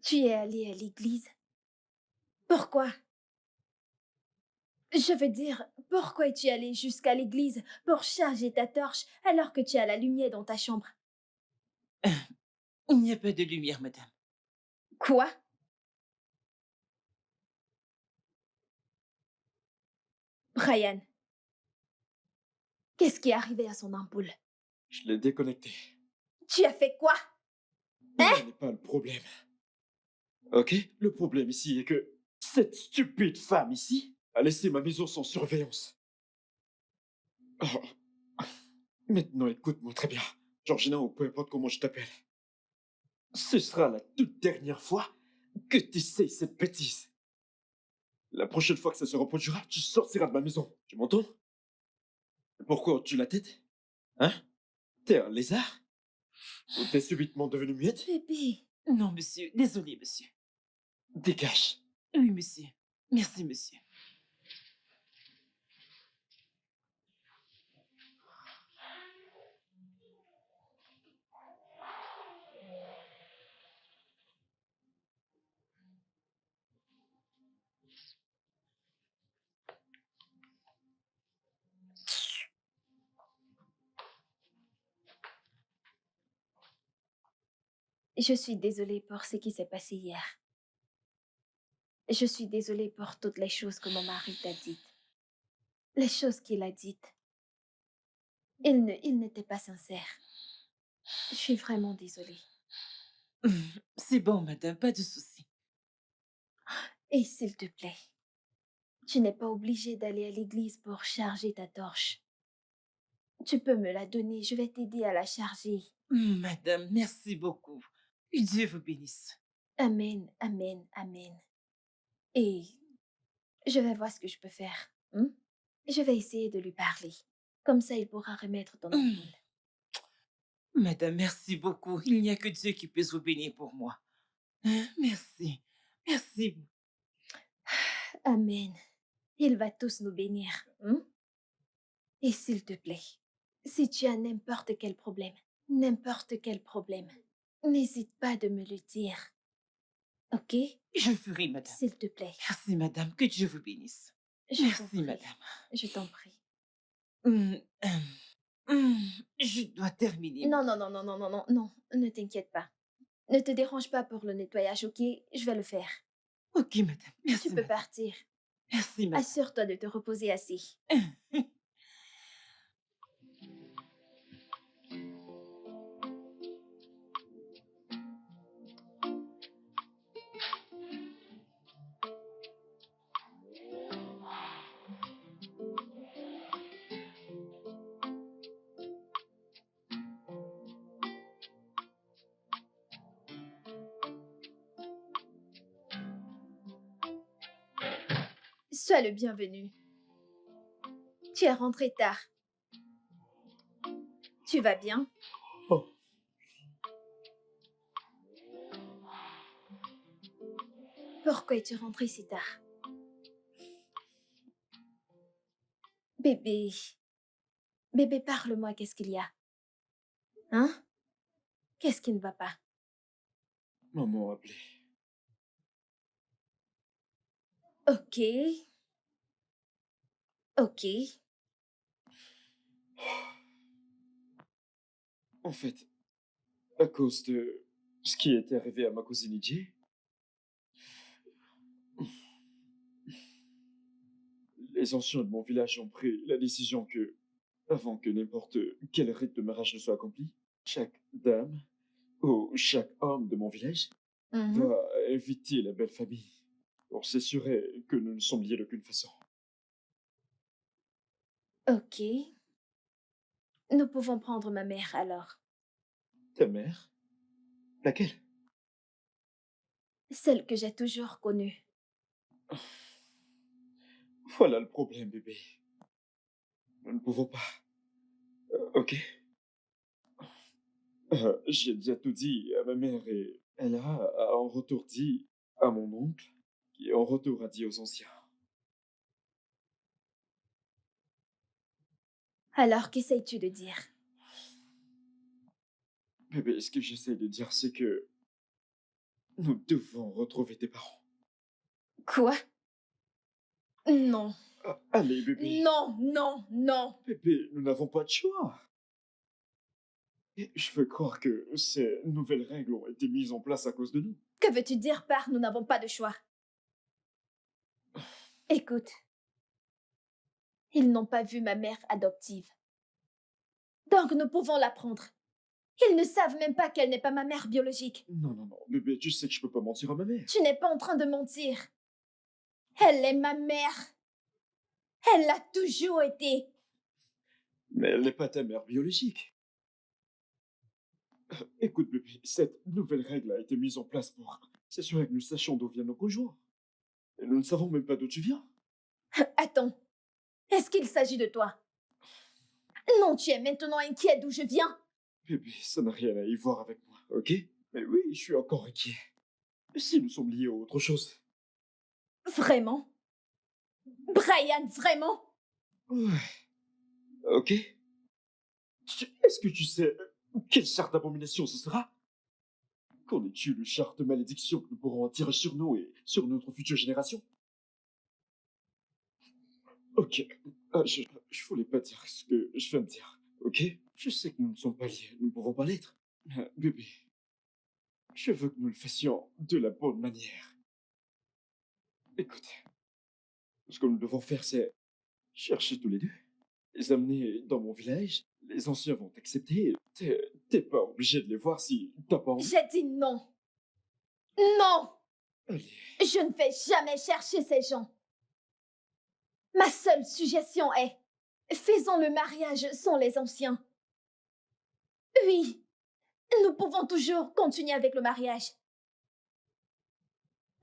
Tu es allée à l'église? Pourquoi? Je veux dire, pourquoi es-tu allée jusqu'à l'église pour charger ta torche alors que tu as la lumière dans ta chambre? Il n'y a pas de lumière, madame. Quoi? Brian, qu'est-ce qui est arrivé à son ampoule? Je l'ai déconnectée. Tu as fait quoi? Ce n'est pas le problème. Ok? Le problème ici est que cette stupide femme ici a laissé ma maison sans surveillance. Oh. Maintenant, écoute-moi très bien. Georgina, ou peu importe comment je t'appelle. Ce sera la toute dernière fois que tu essayes cette bêtise. La prochaine fois que ça se reproduira, tu sortiras de ma maison. Tu m'entends? Pourquoi tu la tête? Hein? T'es un lézard? Ou t'es subitement devenu muette? Bébé, Non, monsieur. Désolé, monsieur. Dégage. Oui, monsieur. Merci, monsieur. je suis désolée pour ce qui s'est passé hier. Je suis désolée pour toutes les choses que mon mari t'a dites. Les choses qu'il a dites. Il n'était pas sincère. Je suis vraiment désolée. C'est bon, madame, pas de souci. Et s'il te plaît, tu n'es pas obligée d'aller à l'église pour charger ta torche. Tu peux me la donner, je vais t'aider à la charger. Madame, merci beaucoup. Que Dieu vous bénisse. Amen, amen, amen. Et je vais voir ce que je peux faire. Hmm? Je vais essayer de lui parler. Comme ça, il pourra remettre ton Hum, ampoule. Madame, merci beaucoup. Il n'y a que Dieu qui puisse vous bénir pour moi. Hein, merci. Merci. Amen. Il va tous nous bénir. Hmm? Et s'il te plaît, si tu as n'importe quel problème, n'hésite pas de me le dire. Ok? Je ferai, madame. S'il te plaît. Merci, madame. Que Dieu vous bénisse. Je t'en Merci, prie. madame. Je t'en prie. Hum, hum, je dois terminer. Non, non, non, non, non, non, non, non. Ne t'inquiète pas. Ne te dérange pas pour le nettoyage, ok? Je vais le faire. Ok, madame. Merci, Tu peux madame. partir. Merci, madame. Assure-toi de te reposer assez. Sois le bienvenu. Tu es rentré tard. Tu vas bien? Oh, Pourquoi es-tu rentré si tard? Bébé. Bébé, parle-moi, qu'est-ce qu'il y a? Hein? Qu'est-ce qui ne va pas? maman a appelé. Ok. Ok. En fait, à cause de ce qui est arrivé à ma cousine Ijé, les anciens de mon village ont pris la décision que, avant que n'importe quel rite de mariage ne soit accompli, chaque dame ou chaque homme de mon village Mhm. doit inviter la belle famille pour s'assurer que nous ne sommes liés d'aucune façon. Ok. Nous pouvons prendre ma mère alors. Ta mère? Laquelle? Celle que j'ai toujours connue. Voilà le problème, bébé. Nous ne pouvons pas. Ok. J'ai déjà tout dit à ma mère et elle a en retour dit à mon oncle, qui en retour a dit aux anciens. Alors, qu'essayes-tu de dire? Bébé, ce que j'essaie de dire, c'est que nous devons retrouver tes parents. Quoi? Non. Ah, allez, bébé. Non, non, non. Bébé, nous n'avons pas de choix. Et je veux croire que ces nouvelles règles ont été mises en place à cause de nous. Que veux-tu dire par nous n'avons pas de choix? Écoute, ils n'ont pas vu ma mère adoptive. Donc nous pouvons la prendre. Ils ne savent même pas qu'elle n'est pas ma mère biologique. Non, non, non, bébé, tu sais que je peux pas mentir à ma mère. Tu n'es pas en train de mentir. Elle est ma mère. Elle l'a toujours été. Mais elle n'est pas ta mère biologique. Écoute, bébé, cette nouvelle règle a été mise en place pour s'assurer que nous sachions d'où viennent nos conjoints. Et nous ne savons même pas d'où tu viens. Attends, est-ce qu'il s'agit de toi? Non, tu es maintenant inquiet d'où je viens. Bébé, ça n'a rien à y voir avec moi, ok? Mais oui, je suis encore inquiet. Si nous sommes liés à autre chose. Vraiment? Brian, vraiment? Ouais, ok? Est-ce que tu sais quelle charte d'abomination ce sera? Connais-tu le charte de malédiction que nous pourrons en tirer sur nous et sur notre future génération? Ok, je voulais pas dire ce que je viens de dire, ok? Je sais que nous ne sommes pas liés, nous ne pouvons pas l'être. Bébé, je veux que nous le fassions de la bonne manière. Écoute, ce que nous devons faire, c'est chercher tous les deux, les amener dans mon village. Les anciens vont t'accepter. T'es pas obligé de les voir si t'as pas envie. J'ai dit non. Non! Allez, Je ne vais jamais chercher ces gens. Ma seule suggestion est, faisons le mariage sans les anciens. Oui, nous pouvons toujours continuer avec le mariage.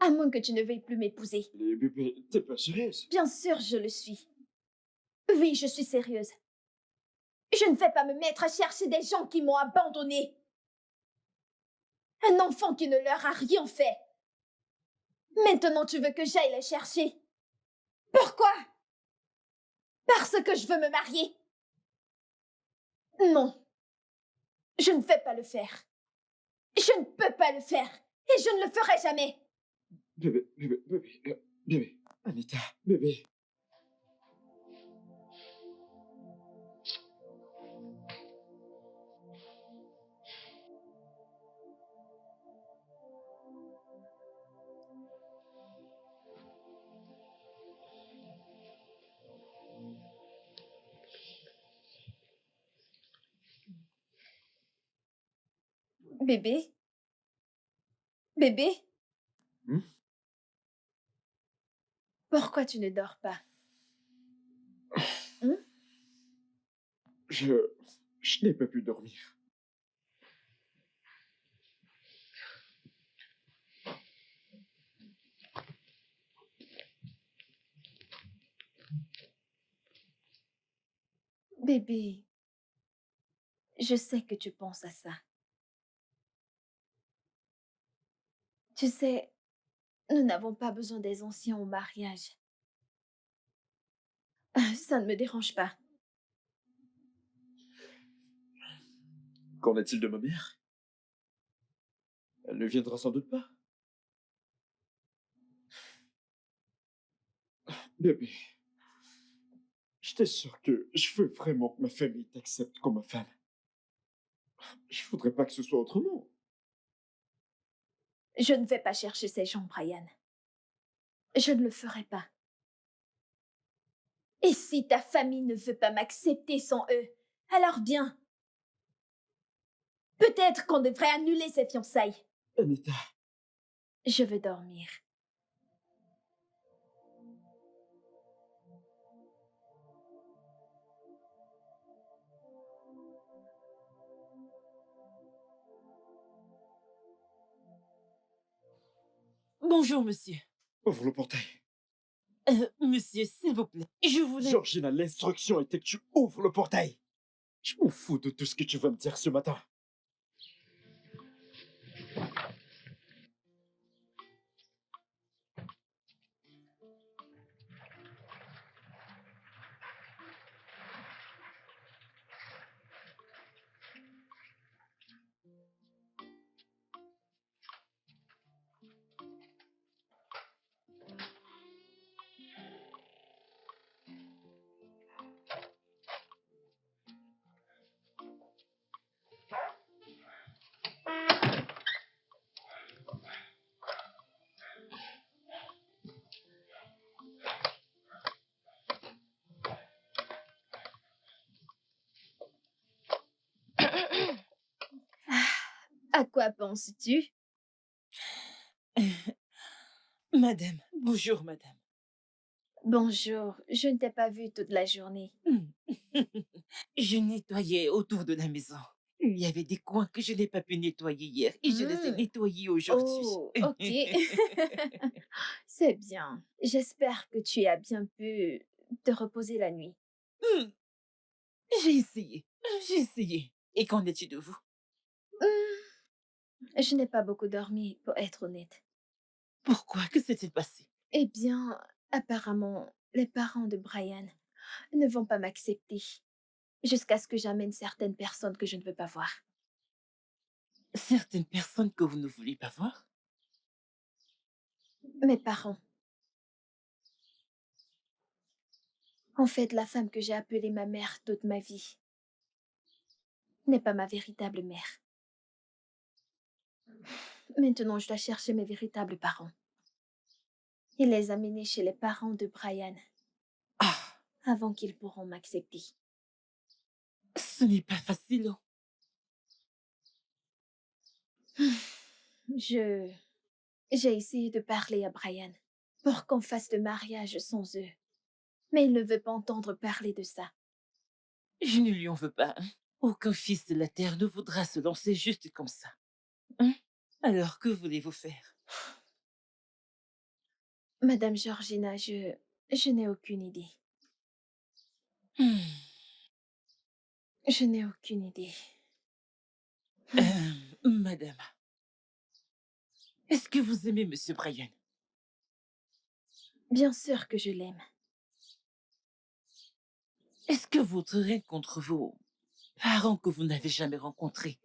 À moins que tu ne veuilles plus m'épouser. les bébés, t'es pas sérieuse? Bien sûr, je le suis. Oui, je suis sérieuse. Je ne vais pas me mettre à chercher des gens qui m'ont abandonnée. Un enfant qui ne leur a rien fait. Maintenant, tu veux que j'aille les chercher. Pourquoi? Parce que je veux me marier. Non, je ne vais pas le faire. Je ne peux pas le faire. Et je ne le ferai jamais. Bébé, Anita, bébé. Bébé? Bébé? Hmm? Pourquoi tu ne dors pas? Je n'ai pas pu dormir. Bébé, je sais que tu penses à ça. Tu sais, nous n'avons pas besoin des anciens au mariage. Ça ne me dérange pas. Qu'en est-il de ma mère? Elle ne viendra sans doute pas. Bébé, je t'assure que je veux vraiment que ma famille t'accepte comme ma femme. Je voudrais pas que ce soit autrement. Je ne vais pas chercher ces gens, Brian. Je ne le ferai pas. Et si ta famille ne veut pas m'accepter sans eux, alors bien. Peut-être qu'on devrait annuler ces fiançailles. Anita, Je veux dormir. Bonjour, monsieur. ouvre le portail. Monsieur, s'il vous plaît. Je voulais... Georgina, l'instruction était que tu ouvres le portail. Je m'en fous de tout ce que tu vas me dire ce matin. À quoi penses-tu? Madame, bonjour, madame. Bonjour, je ne t'ai pas vue toute la journée. Je nettoyais autour de la maison. Il y avait des coins que je n'ai pas pu nettoyer hier et je les ai nettoyés aujourd'hui. Oh, ok. C'est bien. J'espère que tu as bien pu te reposer la nuit. J'ai essayé. J'ai essayé. Et qu'en est-il de vous? Je n'ai pas beaucoup dormi, pour être honnête. Pourquoi? Que s'est-il passé? Eh bien, apparemment, les parents de Brian ne vont pas m'accepter jusqu'à ce que j'amène certaines personnes que je ne veux pas voir. Certaines personnes que vous ne voulez pas voir? Mes parents. En fait, la femme que j'ai appelée ma mère toute ma vie n'est pas ma véritable mère. Maintenant, je dois chercher mes véritables parents et les amener chez les parents de Brian Ah, avant qu'ils pourront m'accepter. ce n'est pas facile. Oh. Je... J'ai essayé de parler à Brian pour qu'on fasse le mariage sans eux, mais il ne veut pas entendre parler de ça. Je ne lui en veux pas. Hein. Aucun fils de la terre ne voudra se lancer juste comme ça. Hein. Alors, que voulez-vous faire? Madame Georgina, je n'ai aucune idée. Hmm. Je n'ai aucune idée. Madame, est-ce que vous aimez Monsieur Brian? Bien sûr que je l'aime. Est-ce que votre règne contre vos parents que vous n'avez jamais rencontrés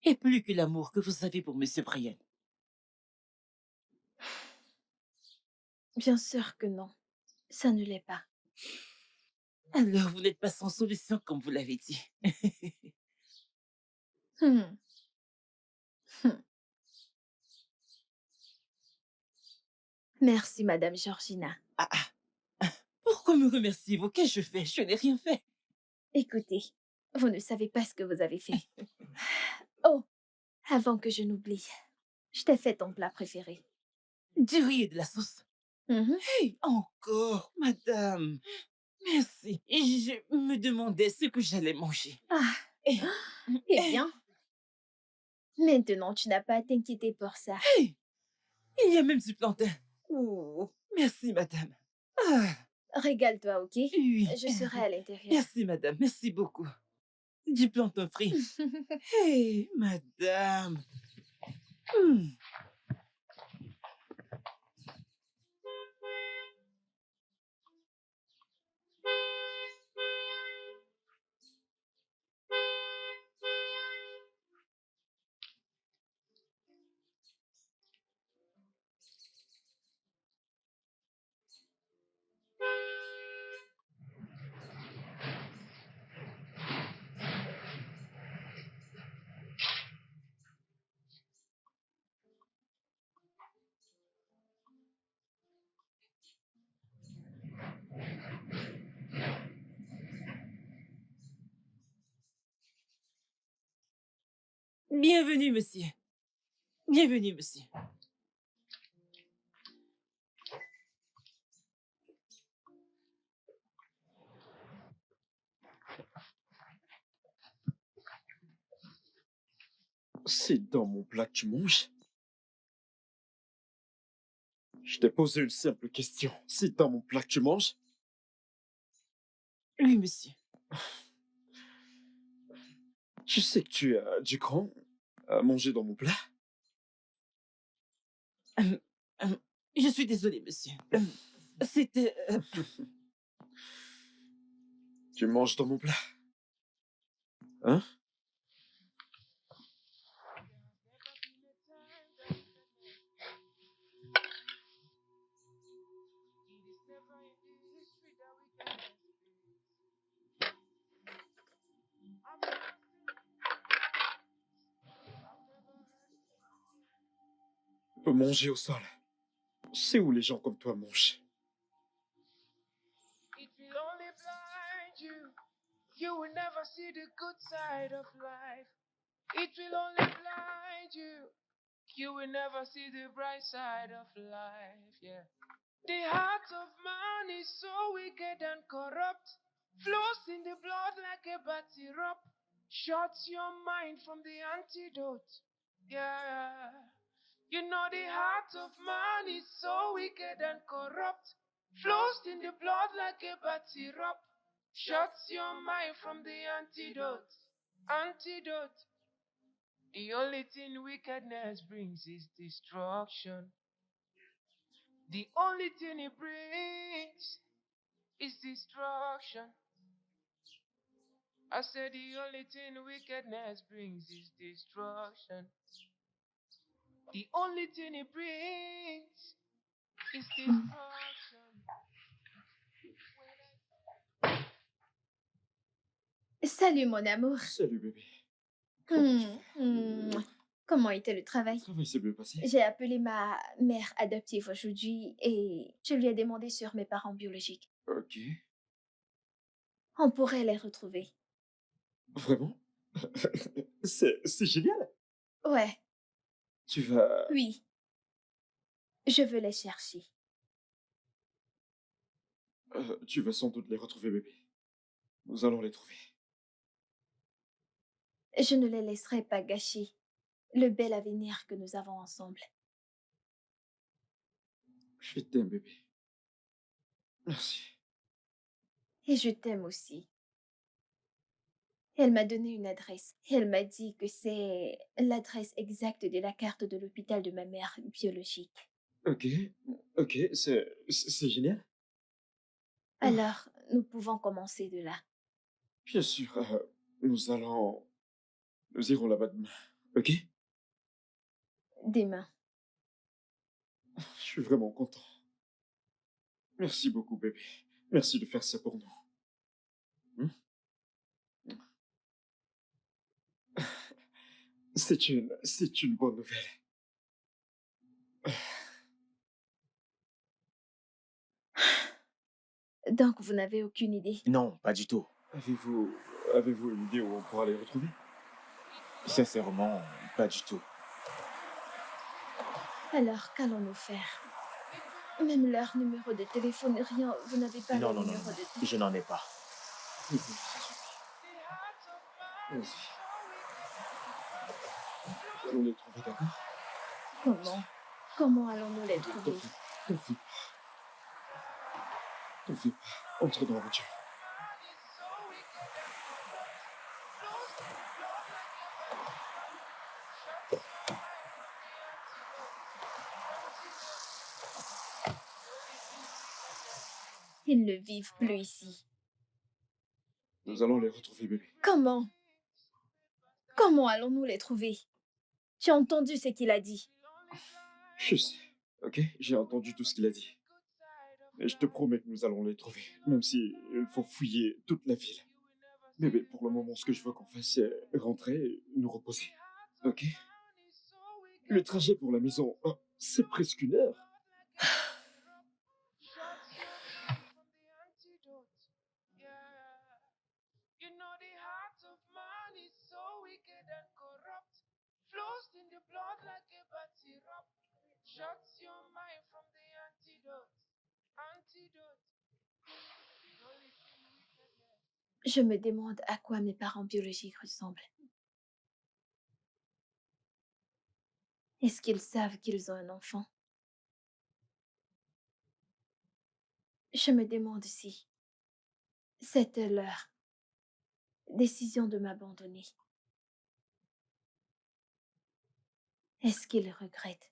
est plus que l'amour que vous avez pour Monsieur Brian? Bien sûr que non. Ça ne l'est pas. Alors, vous n'êtes pas sans solution, comme vous l'avez dit. Hmm. Hmm. Merci, Madame Georgina. Ah, ah. Pourquoi me remerciez-vous? Qu'ai-je fait? Je n'ai rien fait. Écoutez, vous ne savez pas ce que vous avez fait. Oh, avant que je n'oublie, je t'ai fait ton plat préféré. Du riz et de la sauce. Mhm. Hey, encore, madame. Merci. Et je me demandais ce que j'allais manger. Ah, Eh, eh eh, bien, maintenant tu n'as pas à t'inquiéter pour ça. hey, il y a même du plantain. Oh, merci, madame. Ah, Régale-toi, ok? oui. Je serai à l'intérieur. Merci, madame. Merci beaucoup. Du plantain frit. Hey, madame. Hmm. Bienvenue, monsieur. Bienvenue, monsieur. C'est dans mon plat que tu manges? Je t'ai posé une simple question. C'est dans mon plat que tu manges? Oui, monsieur. Je sais que tu as du cran à manger dans mon plat. Hum, hum, je suis désolée, monsieur. C'était... Tu manges dans mon plat. Hein? Tu peux manger au sol. C'est où les gens comme toi mangent. It will only blind you. You will never see the good side of life. It will only blind you. You will never see the bright side of life. Yeah. The heart of man is so wicked and corrupt. Flows in the blood like a bad syrup. Shuts your mind from the antidote. Yeah. You know the heart of man is so wicked and corrupt. Flows in the blood like a bad syrup. Shuts your mind from the antidote. Antidote. The only thing wickedness brings is destruction. The only thing it brings is destruction. I said the only thing wickedness brings is destruction. The only thing it brings is destruction. Salut mon amour. Salut bébé. Comment tu Hmm, vas? Comment était le travail? Le travail s'est bien passé? J'ai appelé ma mère adoptive aujourd'hui et je lui ai demandé sur mes parents biologiques. Ok. On pourrait les retrouver. Vraiment? C'est génial. Ouais, Tu vas... oui, je veux les chercher. tu vas sans doute les retrouver bébé. Nous allons les trouver. Je ne les laisserai pas gâcher le bel avenir que nous avons ensemble. Je t'aime bébé. Merci. Et je t'aime aussi. Elle m'a donné une adresse. Elle m'a dit que c'est l'adresse exacte de la carte de l'hôpital de ma mère biologique. Ok. Ok, c'est génial. Alors, nous pouvons commencer de là. Bien sûr, nous allons... Nous irons là-bas demain. Ok? Demain. Je suis vraiment content. Merci beaucoup bébé. Merci de faire ça pour nous. Hmm? C'est une bonne nouvelle. Donc, vous n'avez aucune idée. Non, pas du tout. Avez-vous une idée où on pourra les retrouver? Sincèrement, pas du tout. Alors, qu'allons-nous faire? Même leur numéro de téléphone, rien. Vous n'avez pas Non, le non, non, numéro non, de non. téléphone. Je n'en ai pas. Oui, ça suffit. Vas-y. Nous allons les trouver, d'accord? Comment? Comment allons-nous les trouver? T'en fais pas. T'en fais pas. Entre dans la voiture. Ils ne vivent plus ici. Nous allons les retrouver, bébé. Comment? Comment allons-nous les trouver? Tu as entendu ce qu'il a dit? Je sais, ok? J'ai entendu tout ce qu'il a dit. Et je te promets que nous allons les trouver, même si il faut fouiller toute la ville. Bébé, pour le moment, ce que je veux qu'on fasse, c'est rentrer et nous reposer. Ok? Le trajet pour la maison, c'est presque 1 heure. You know the heart of man is so wicked and corrupt, flows in the blood like a bad syrup, shuts your mind from the antidote. Antidote. The only thing wickedness. Je me demande à quoi mes parents biologiques ressemblent. Est-ce qu'ils savent qu'ils ont un enfant? Je me demande si c'est leur décision de m'abandonner. Est-ce qu'ils regrettent?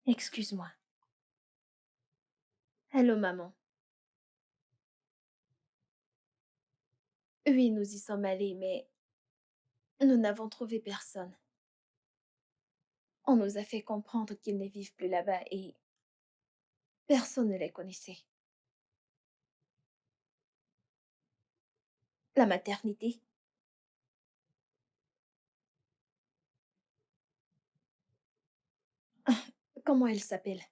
Excuse-moi. Allô, maman. Oui, nous y sommes allés, mais nous n'avons trouvé personne. On nous a fait comprendre qu'ils ne vivent plus là-bas et personne ne les connaissait. La maternité? Comment elle s'appelle?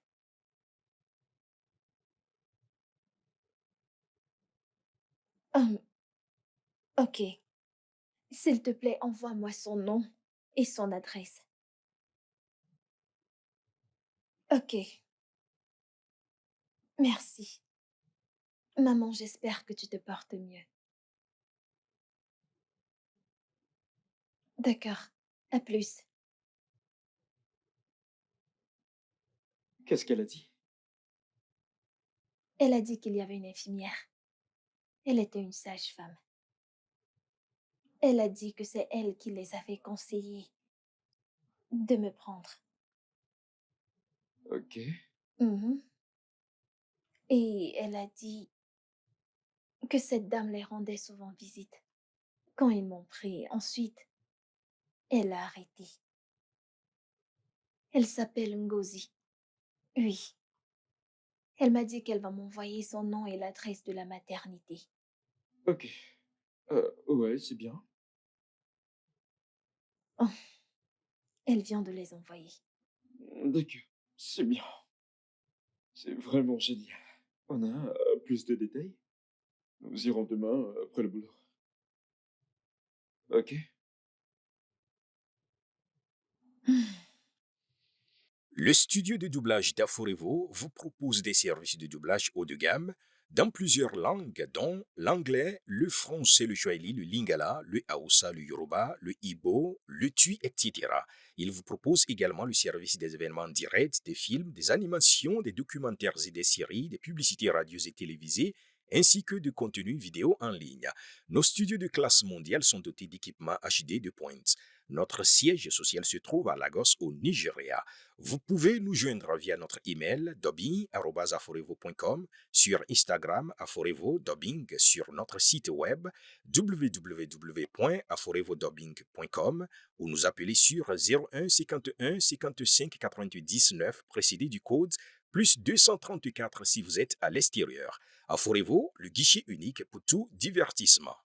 Hum, ok. S'il te plaît, envoie-moi son nom et son adresse. Ok. Merci. Maman, j'espère que tu te portes mieux. D'accord. À plus. Qu'est-ce qu'elle a dit? Elle a dit qu'il y avait une infirmière. Elle était une sage-femme. Elle a dit que c'est elle qui les avait conseillés de me prendre. Ok. Mhm. Et elle a dit que cette dame les rendait souvent visite. Quand ils m'ont pris, ensuite, elle a arrêté. Elle s'appelle Ngozi. Oui. Elle m'a dit qu'elle va m'envoyer son nom et l'adresse de la maternité. Ok. Ouais, c'est bien. Oh, elle vient de les envoyer. D'accord. C'est bien. C'est vraiment génial. On a plus de détails? Nous irons demain après le boulot. Ok. Le studio de doublage d'Aforevo vous propose des services de doublage haut de gamme dans plusieurs langues, dont l'anglais, le français, le swahili, le lingala, le hausa, le yoruba, le ibo, le tui, etc. Il vous propose également le service des événements directs, des films, des animations, des documentaires et des séries, des publicités radios et télévisées, ainsi que de contenus vidéo en ligne. Nos studios de classe mondiale sont dotés d'équipements HD de pointe. Notre siège social se trouve à Lagos, au Nigeria. Vous pouvez nous joindre via notre email dubbing@aforevo.com, sur Instagram Aforevo Dubbing, sur notre site web www.aforevodubbing.com ou nous appeler sur 01 51 55 99 précédé du code plus 234 si vous êtes à l'extérieur. Aforevo, le guichet unique pour tout divertissement.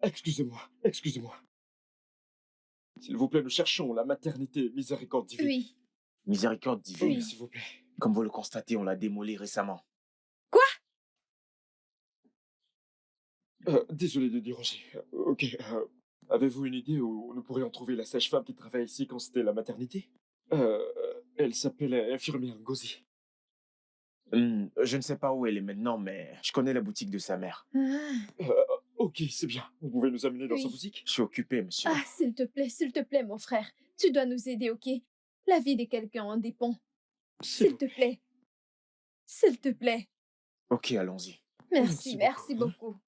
Excusez-moi, excusez-moi. S'il vous plaît, nous cherchons la maternité Miséricorde divine. Oui, Miséricorde divine. Oui, oui. s'il vous plaît. Comme vous le constatez, on l'a démoli récemment. Désolé de déranger. Ok. Avez-vous une idée où nous pourrions trouver la sage-femme qui travaille ici quand c'était la maternité? Elle s'appelle infirmière Ngozi. Je ne sais pas où elle est maintenant, mais je connais la boutique de sa mère. Ah, Ok, c'est bien. Vous pouvez nous amener dans sa oui. boutique? Je suis occupé, monsieur. Ah, s'il te plaît, mon frère. Tu dois nous aider, ok? La vie de quelqu'un en dépend. S'il S'il vous te plaît. plaît. S'il te plaît. Ok, allons-y. Merci, Merci merci beaucoup, beaucoup.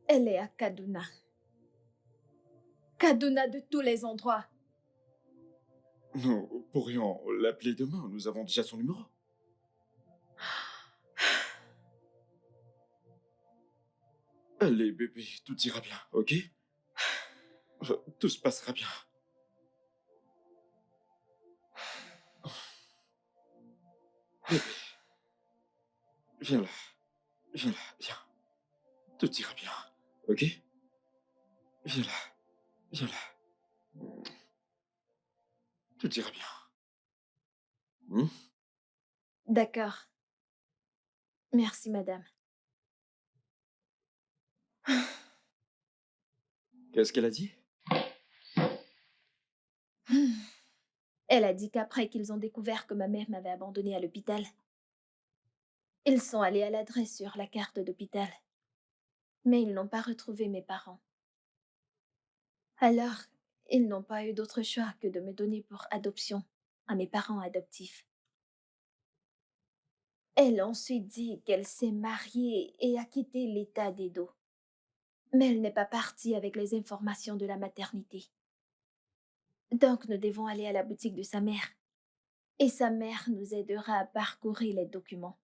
Elle est à Kaduna. Kaduna de tous les endroits. Nous pourrions l'appeler demain. Nous avons déjà son numéro. Allez, bébé, tout ira bien, ok? Tout se passera bien. Bébé, viens là. Viens là, viens. Tout ira bien, ok? Viens là, viens là. Tout ira bien. Hmm? D'accord. Merci, madame. Qu'est-ce qu'elle a dit? Elle a dit qu'après qu'ils ont découvert que ma mère m'avait abandonnée à l'hôpital, ils sont allés à l'adresse sur la carte d'hôpital, mais ils n'ont pas retrouvé mes parents. Alors, ils n'ont pas eu d'autre choix que de me donner pour adoption à mes parents adoptifs. Elle a ensuite dit qu'elle s'est mariée et a quitté l'état d'Edo. Mais elle n'est pas partie avec les informations de la maternité. Donc nous devons aller à la boutique de sa mère. Et sa mère nous aidera à parcourir les documents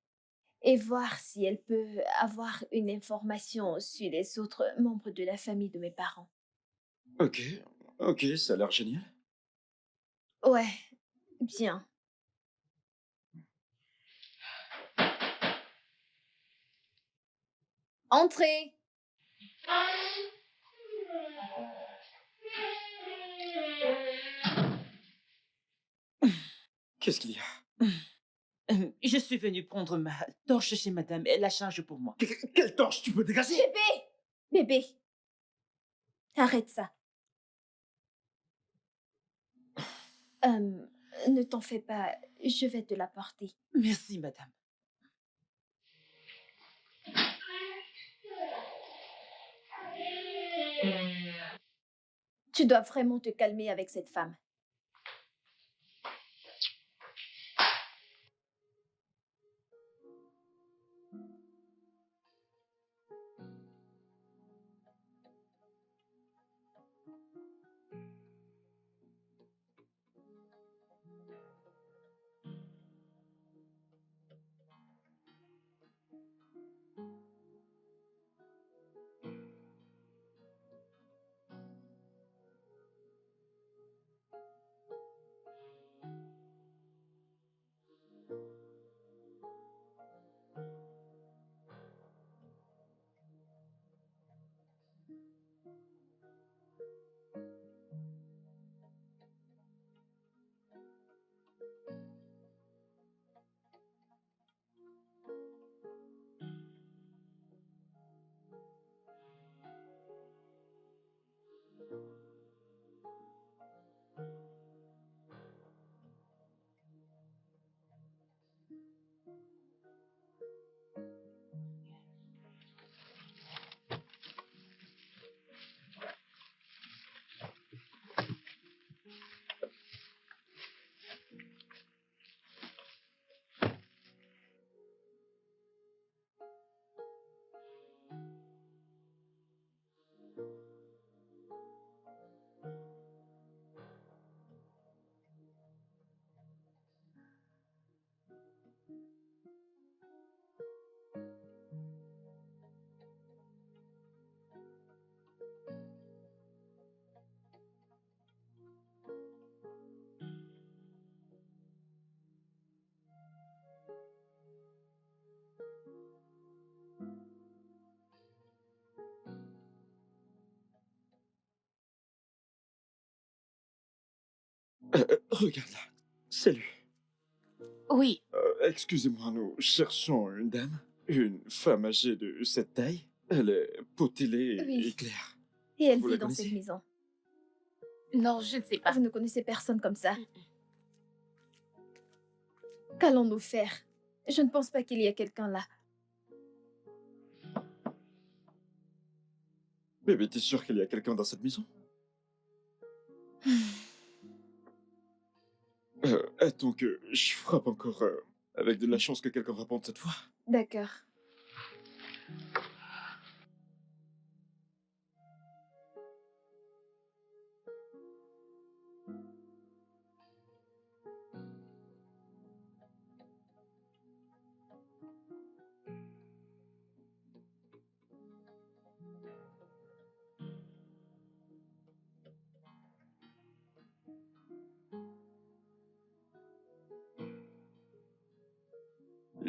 et voir si elle peut avoir une information sur les autres membres de la famille de mes parents. Ok, ok, ça a l'air génial. Ouais, bien. Entrez! Qu'est-ce qu'il y a? Je suis venue prendre ma torche chez madame. Elle la charge pour moi. Quelle torche tu peux dégager? Bébé! Bébé! Arrête ça. Ne t'en fais pas, je vais te l'apporter. Merci, madame. Tu dois vraiment te calmer avec cette femme. Regarde là, c'est lui. Oui, Excusez-moi, nous cherchons une dame, une femme âgée de cette taille. Elle est potelée Oui. et claire. Et elle Vous la vit dans cette connaissez? maison. Non, je ne sais pas. Vous ne connaissez personne comme ça. Qu'allons-nous faire? Je ne pense pas qu'il y ait quelqu'un là. Bébé, t'es sûr qu'il y a quelqu'un dans cette maison? Attends que je frappe encore, avec de la chance que quelqu'un réponde cette fois. D'accord.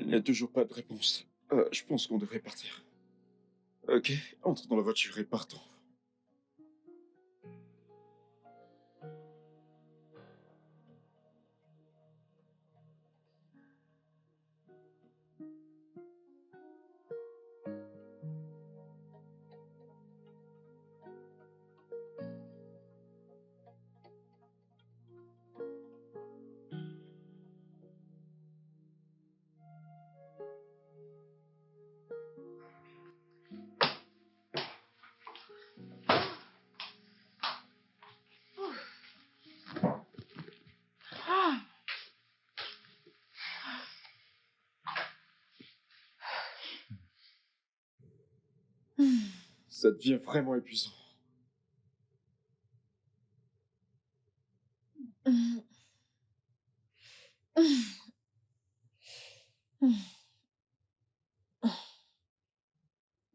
Il n'y a toujours pas de réponse. Je pense qu'on devrait partir. Ok, entre dans la voiture et partons. Ça devient vraiment épuisant.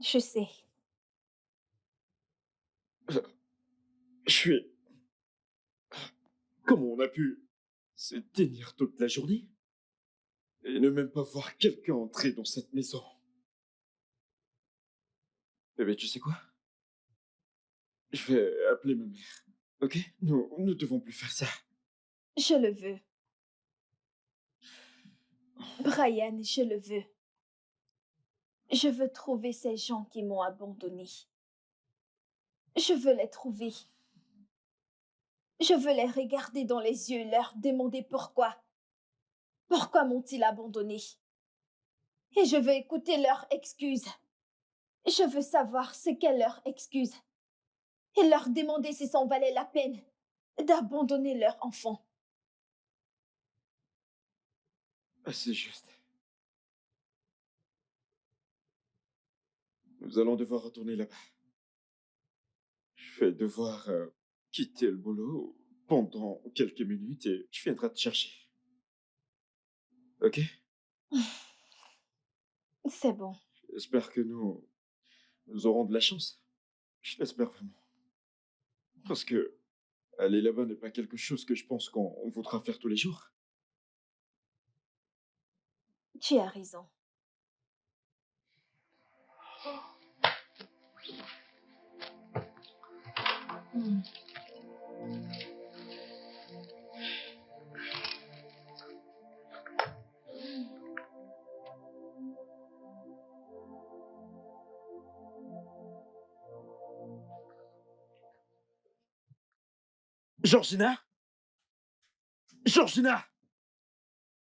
Je sais. Je suis... Comment on a pu se tenir toute la journée et ne même pas voir quelqu'un entrer dans cette maison? Eh bien, tu sais quoi? Je vais appeler ma mère. Ok? Nous ne devons plus faire ça. Je le veux. Brian, je le veux. Je veux trouver ces gens qui m'ont abandonné. Je veux les trouver. Je veux les regarder dans les yeux et leur demander pourquoi. Pourquoi m'ont-ils abandonné? Et je veux écouter leurs excuses. Je veux savoir ce qu'est leur excuse. Et leur demander si ça en valait la peine d'abandonner leur enfant. Ah, c'est juste. Nous allons devoir retourner là-bas. Je vais devoir quitter le boulot pendant quelques minutes et je viendrai te chercher. Ok? C'est bon. J'espère que nous aurons de la chance. Je l'espère vraiment. Parce que aller là-bas n'est pas quelque chose que je pense qu'on voudra faire tous les jours. Tu as raison. Georgina! Georgina!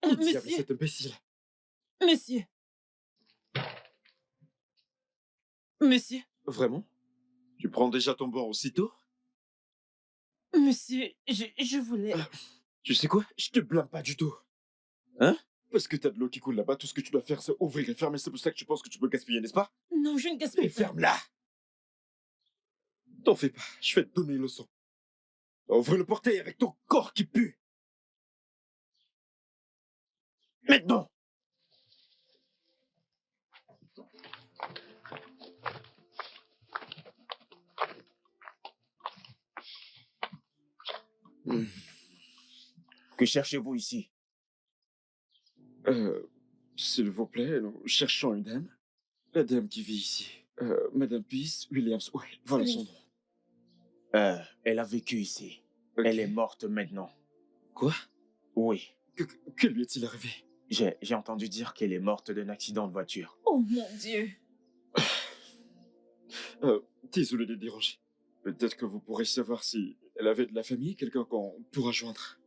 Qui diable est Monsieur, cet imbécile? monsieur, monsieur, Vraiment? Tu prends déjà ton banc aussitôt? monsieur, je voulais... Tu sais quoi? Je te blâme pas du tout. Hein? Parce que t'as de l'eau qui coule là-bas, tout ce que tu dois faire, c'est ouvrir et fermer. C'est pour ça que tu penses que tu peux gaspiller, n'est-ce pas? Non, je ne Mais gaspille pas. ferme-la! T'en fais pas, je vais te donner une leçon. Ouvre le portail avec ton corps qui pue! Maintenant! Que cherchez-vous ici? S'il vous plaît, nous cherchons une dame. La dame qui vit ici. Madame Peace Williams. Ouais, voilà Oui. son nom. Elle a vécu ici. Ok. Elle est morte maintenant. Quoi? Oui. Que lui est-il arrivé? J'ai entendu dire qu'elle est morte d'un accident de voiture. Oh mon Dieu. Désolé de déranger. Peut-être que vous pourrez savoir si elle avait de la famille, quelqu'un qu'on pourra joindre.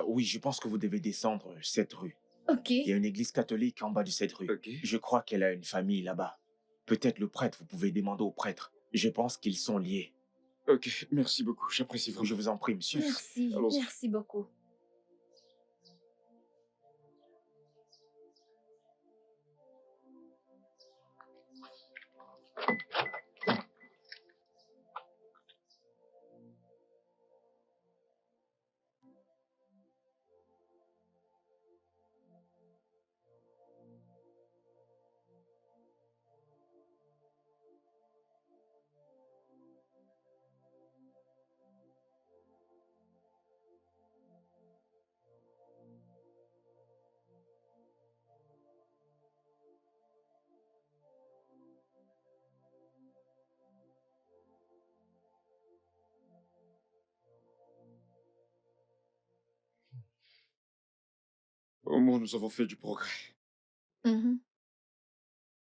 Oui, je pense que vous devez descendre cette rue. Ok. Il y a une église catholique en bas de cette rue. Ok. Je crois qu'elle a une famille là-bas. Peut-être le prêtre, vous pouvez demander au prêtre. Je pense qu'ils sont liés. Ok, merci beaucoup, j'apprécie vraiment. Je vous en prie, monsieur. Merci. Allons-y. Merci beaucoup. Au moins, nous avons fait du progrès. Mhm.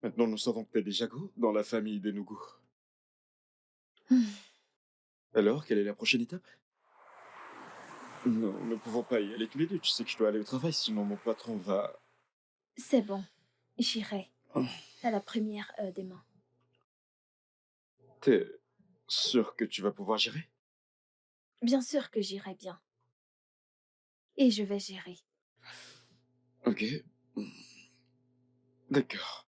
Maintenant, nous savons que t'es des Jago dans la famille des Nougou. Alors, quelle est la prochaine étape? Non, nous ne pouvons pas y aller tous les deux. Tu sais que je dois aller au travail, sinon mon patron va... C'est bon, j'irai Oh. à la première heure demain. T'es sûr que tu vas pouvoir gérer? Bien sûr que j'irai bien. Et je vais gérer. Ok. D'accord.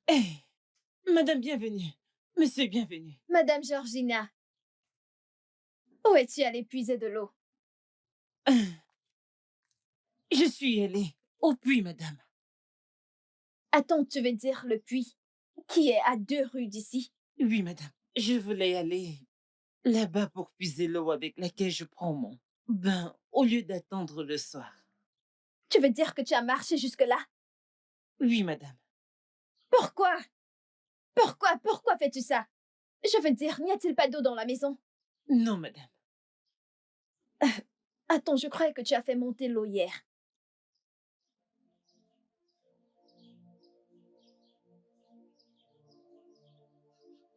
Hé, Madame bienvenue. Monsieur bienvenue. Madame Georgina, où es-tu allée puiser de l'eau? Je suis allée au puits, madame. Attends, tu veux dire le puits qui est à 2 rues d'ici? Oui, madame. Je voulais aller là-bas pour puiser l'eau avec laquelle je prends mon bain au lieu d'attendre le soir. Tu veux dire que tu as marché jusque-là? Oui, madame. Pourquoi? Pourquoi fais-tu ça? Je veux dire, n'y a-t-il pas d'eau dans la maison? Non, madame. Attends, je croyais que tu as fait monter l'eau hier.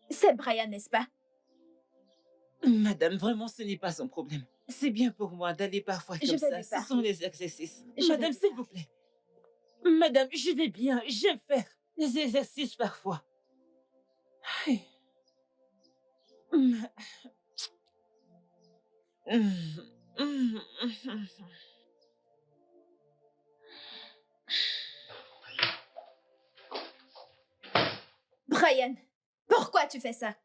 C'est Brian, n'est-ce pas? Madame, vraiment, ce n'est pas son problème. C'est bien pour moi d'aller parfois Je comme vais ça. lui Ce parler. sont les exercices. Je Madame, vais lui s'il vous plaît. Madame, je vais bien. J'aime faire des exercices parfois. Aïe. Ma- Brian, pourquoi tu fais ça?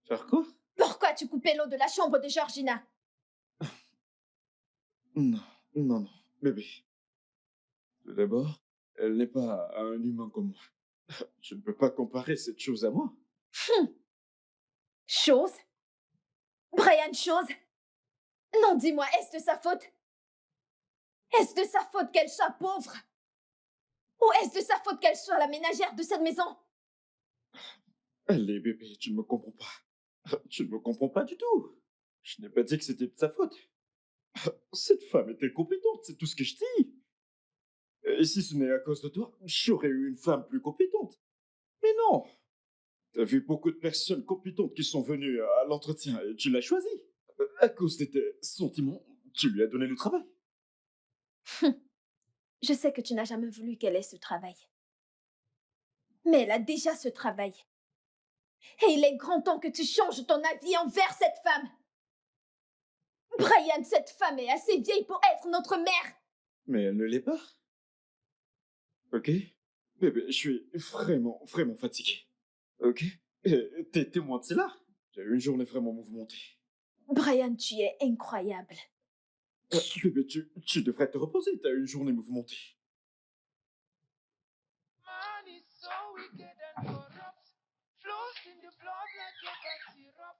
Faire quoi? Pourquoi tu coupais l'eau de la chambre de Georgina? Non, non, non. Bébé. Tout d'abord, elle n'est pas un humain comme moi. Je ne peux pas comparer cette chose à moi. Chose? Brian, chose? Non, dis-moi, est-ce de sa faute? Est-ce de sa faute qu'elle soit pauvre? Ou est-ce de sa faute qu'elle soit la ménagère de cette maison? Allez, bébé, tu ne me comprends pas. Tu ne me comprends pas du tout. Je n'ai pas dit que c'était de sa faute. Cette femme était compétente, c'est tout ce que je dis. Et si ce n'est à cause de toi, j'aurais eu une femme plus compétente. Mais non. T'as vu beaucoup de personnes compétentes qui sont venues à l'entretien et tu l'as choisie. À cause de tes sentiments, tu lui as donné le travail. Je sais que tu n'as jamais voulu qu'elle ait ce travail. Mais elle a déjà ce travail. Et il est grand temps que tu changes ton avis envers cette femme. Brian, cette femme est assez vieille pour être notre mère. Mais elle ne l'est pas. Ok? Bébé, je suis vraiment, vraiment fatigué. Ok? Et t'es témoin de cela. J'ai eu une journée vraiment mouvementée. Brian, tu es incroyable. Bébé, tu devrais te reposer, t'as eu une journée mouvementée. Man is so wicked and corrupt. Flows in the blood like a bad syrup.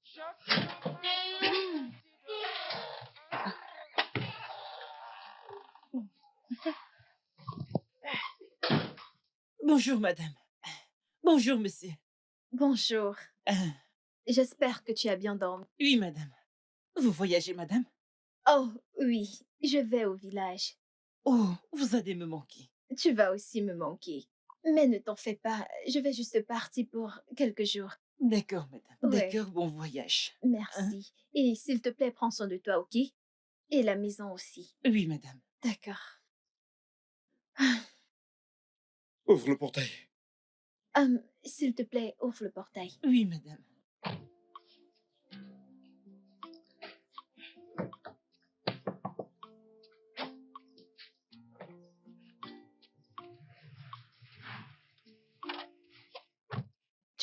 Shots in your mind, Bonjour, madame. Bonjour, monsieur. Bonjour. Ah, J'espère que tu as bien dormi. oui, madame. Vous voyagez, madame? Oh, oui, je vais au village. Oh, vous allez me manquer. Tu vas aussi me manquer. Mais ne t'en fais pas, je vais juste partir pour quelques jours. D'accord, madame. Ouais. D'accord, bon voyage. Merci. Et s'il te plaît, prends soin de toi, ok? Et la maison aussi. Oui, madame. D'accord. Ouvre le portail. S'il te plaît, ouvre le portail. Oui, madame.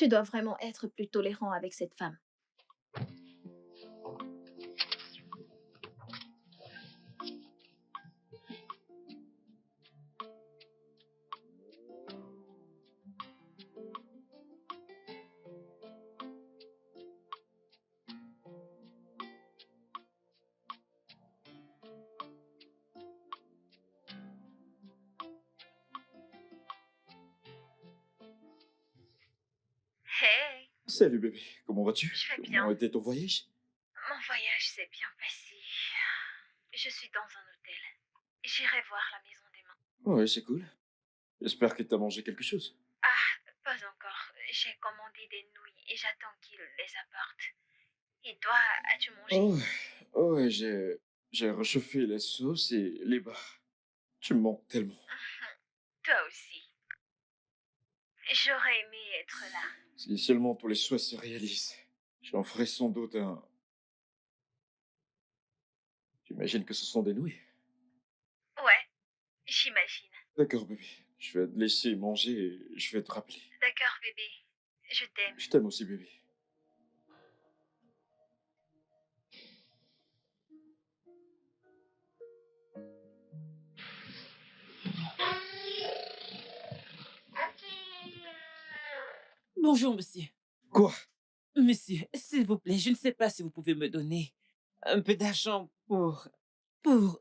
Tu dois vraiment être plus tolérant avec cette femme. Hey, Salut bébé, comment vas-tu? je vais Comment bien. était ton voyage? Mon voyage s'est bien passé. Je suis dans un hôtel. J'irai voir la maison demain. Ouais, c'est cool. J'espère que t'as mangé quelque chose. Ah, pas encore. J'ai commandé des nouilles et j'attends qu'ils les apportent. Et toi, as-tu mangé? Oh, ouais, j'ai réchauffé la sauce et les bars. Tu me manques tellement. Toi aussi. J'aurais aimé être là. Si seulement tous les souhaits se réalisent, j'en ferai sans doute un. J'imagine que ce sont des nouilles. Ouais, j'imagine. D'accord, bébé. Je vais te laisser manger et je vais te rappeler. D'accord, bébé. Je t'aime. Je t'aime aussi, bébé. Bonjour, monsieur. Quoi? Monsieur, s'il vous plaît, je ne sais pas si vous pouvez me donner un peu d'argent pour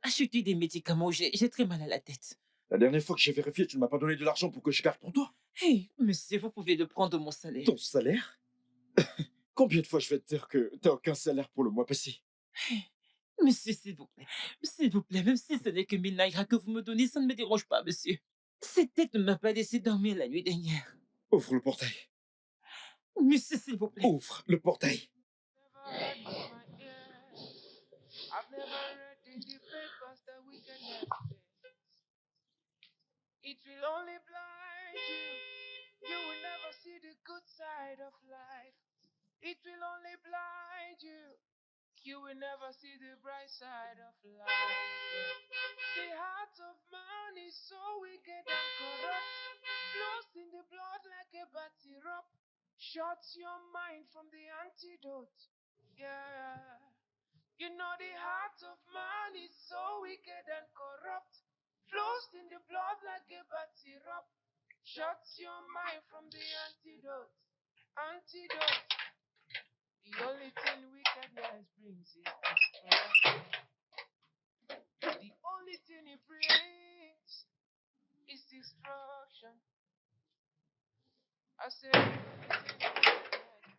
acheter des médicaments. J'ai très mal à la tête. La dernière fois que j'ai vérifié, tu ne m'as pas donné de l'argent pour que je garde pour toi. Hey, monsieur, vous pouvez le prendre de mon salaire. Ton salaire? Combien de fois je vais te dire que t'as aucun salaire pour le mois passé? Hey, monsieur, s'il vous plaît. S'il vous plaît, même si ce n'est que 1000 naira que vous me donnez, ça ne me dérange pas, monsieur. Cette tête ne m'a pas laissé dormir la nuit dernière. Ouvre le portail. Monsieur, s'il vous plaît. Ouvre le portail. I've never read in the papers that wickedness pays. It will only blind you. You will never see the good side of life. It will only blind you. You will never see the bright side of life. The heart of man is so wicked and corrupt, lost in the blood like a bad syrup. Shuts your mind from the antidote. Yeah. You know the heart of man is so wicked and corrupt, flows in the blood like a bad syrup. Shuts your mind from the antidote. Antidote. The only thing wickedness brings is destruction. The only thing it brings is destruction. I said the only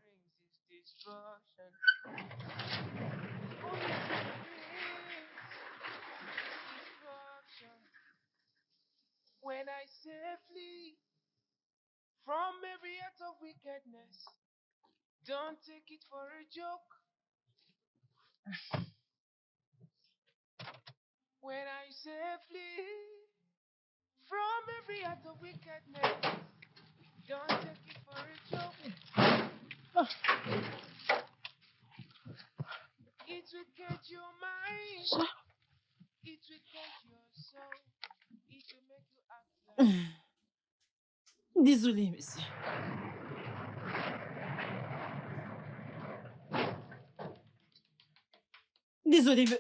thing wickedness brings is destruction. The only thing it brings is destruction. When I say flee from every act of wickedness, don't take it for a joke. When I say flee from every act of wickedness, don't take it for a joke. It will catch your mind. It will catch your soul. It will make you act like Désolé, monsieur. Désolé, me...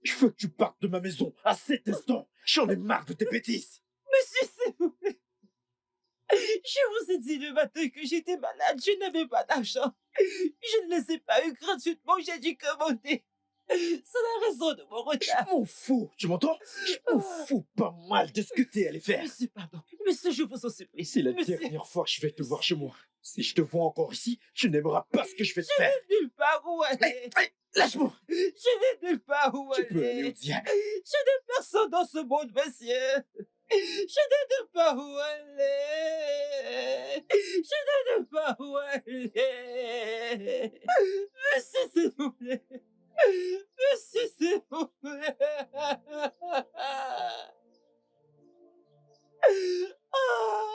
Je veux que tu partes de ma maison à cet instant. J'en ai marre de tes bêtises. Monsieur, s'il vous plaît. Je vous ai dit le matin que j'étais malade, je n'avais pas d'argent. Je ne les ai pas eu gratuitement, j'ai dû commander. C'est la raison de mon Je retard. m'en fous, tu m'entends? Je m'en fous pas mal de ce que t'es allé faire. Monsieur, pardon. Monsieur, je vous en supplie. C'est la Monsieur, dernière fois que je vais te voir chez moi. Si je te vois encore ici, tu n'aimeras pas ce que je vais te faire. nulle part où aller. Hey, lâche-moi. Je n'ai nulle part où Tu peux aller aller. au diable. Je n'ai personne dans ce monde, monsieur. Je ne sais pas où elle est. Je ne sais pas où elle est. Monsieur, s'il vous plaît. Monsieur, s'il vous plaît. Ah!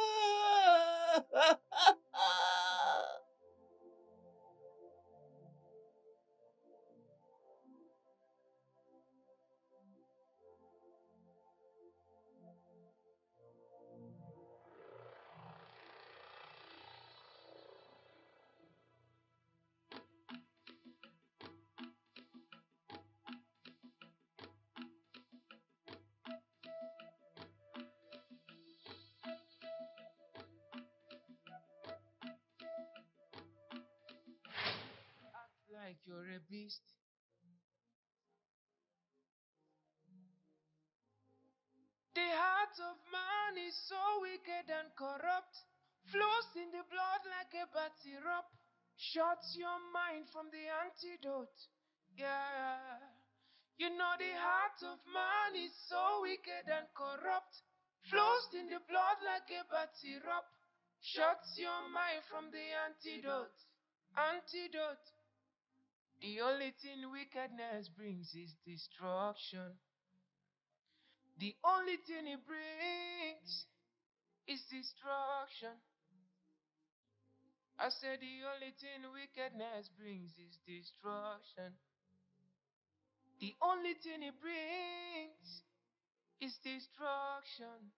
Act like you're a beast. The heart of man is so wicked and corrupt, flows in the blood like a bad syrup, shuts your mind from the antidote. Yeah. You know the heart of man is so wicked and corrupt, flows in the blood like a bad syrup, shuts your mind from the antidote. Antidote. The only thing wickedness brings is destruction. The only thing it brings is destruction. I said the only thing wickedness brings is destruction. The only thing it brings is destruction.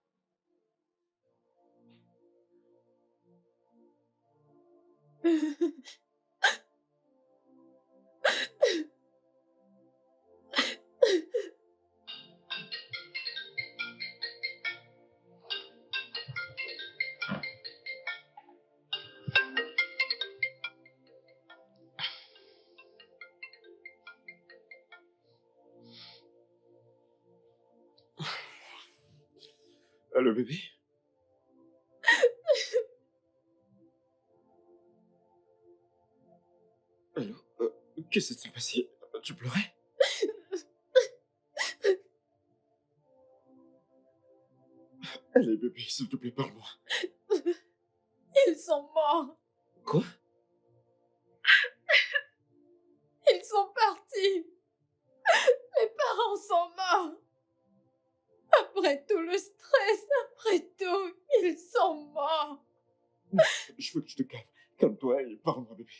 Allô, bébé? Allô? Qu'est-ce qui s'est passé? Tu pleurais? Allez, bébé, s'il te plaît, parle-moi. Ils sont morts. Quoi? Ils sont partis. Mes parents sont morts. Après tout le stress, après tout, ils sont morts. Je veux que tu te calmes. Calme-toi et parle-moi, bébé.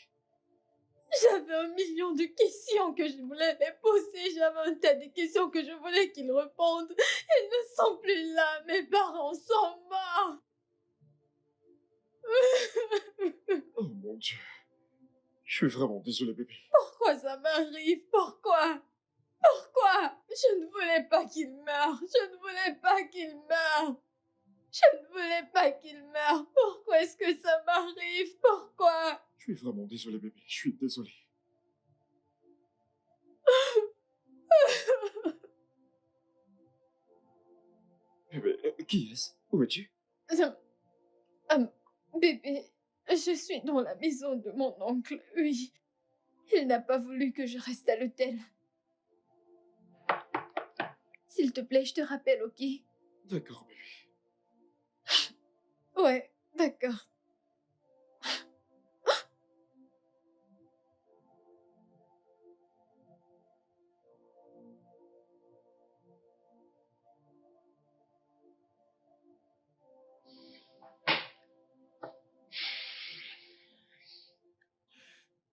J'avais 1 million de questions que je voulais les poser. J'avais un tas de questions que je voulais qu'ils répondent. Ils ne sont plus là. Mes parents sont morts. Oh mon Dieu. Je suis vraiment désolé, bébé. Pourquoi ça m'arrive? Pourquoi? Pourquoi? Je ne voulais pas qu'il meure. Je ne voulais pas qu'il meure. Je ne voulais pas qu'il meure. Pourquoi est-ce que ça m'arrive? Pourquoi? Je suis vraiment désolé, bébé. Je suis désolé. Bébé, qui est-ce? Où es-tu? Bébé, je suis dans la maison de mon oncle, oui. Il n'a pas voulu que je reste à l'hôtel. S'il te plaît, je te rappelle, ok? D'accord, bébé. Ouais, d'accord.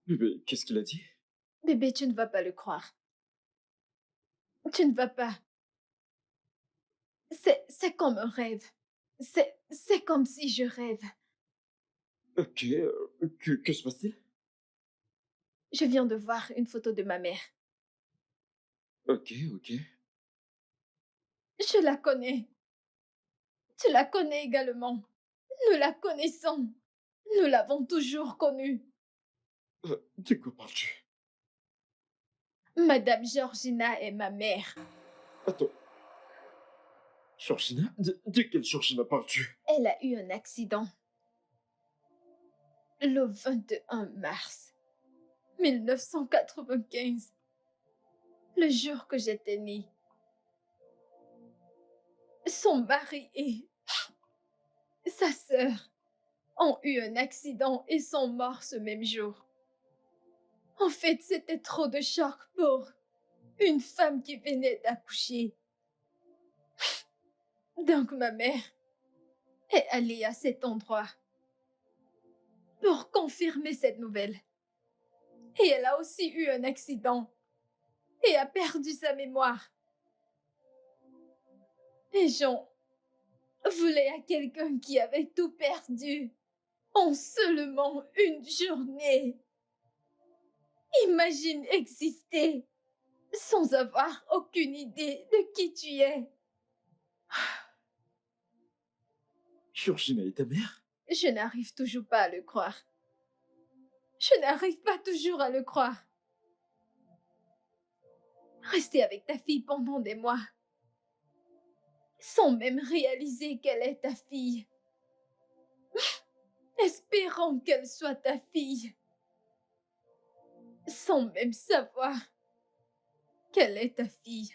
Bébé, qu'est-ce qu'il a dit? Bébé, tu ne vas pas le croire. Tu ne vas pas. C'est comme un rêve. C'est comme si je rêve. Ok, que se passe-t-il? Je viens de voir une photo de ma mère. Ok, ok. Je la connais. Tu la connais également. Nous la connaissons. Nous l'avons toujours connue. De quoi parles-tu? Madame Georgina est ma mère. Attends. Georgina? De quelle Georgina parles-tu? Elle a eu un accident. Le 21 mars 1995. Le jour que j'étais née. son mari et sa sœur ont eu un accident et sont morts ce même jour. En fait, c'était trop de choc pour une femme qui venait d'accoucher. Donc ma mère est allée à cet endroit pour confirmer cette nouvelle. Et elle a aussi eu un accident et a perdu sa mémoire. Les gens voulaient à quelqu'un qui avait tout perdu en seulement une journée. Imagine exister sans avoir aucune idée de qui tu es. Georgina est ta mère? Je n'arrive toujours pas à le croire. Je n'arrive pas toujours à le croire. Rester avec ta fille pendant des mois, sans même réaliser qu'elle est ta fille, espérant qu'elle soit ta fille, sans même savoir qu'elle est ta fille.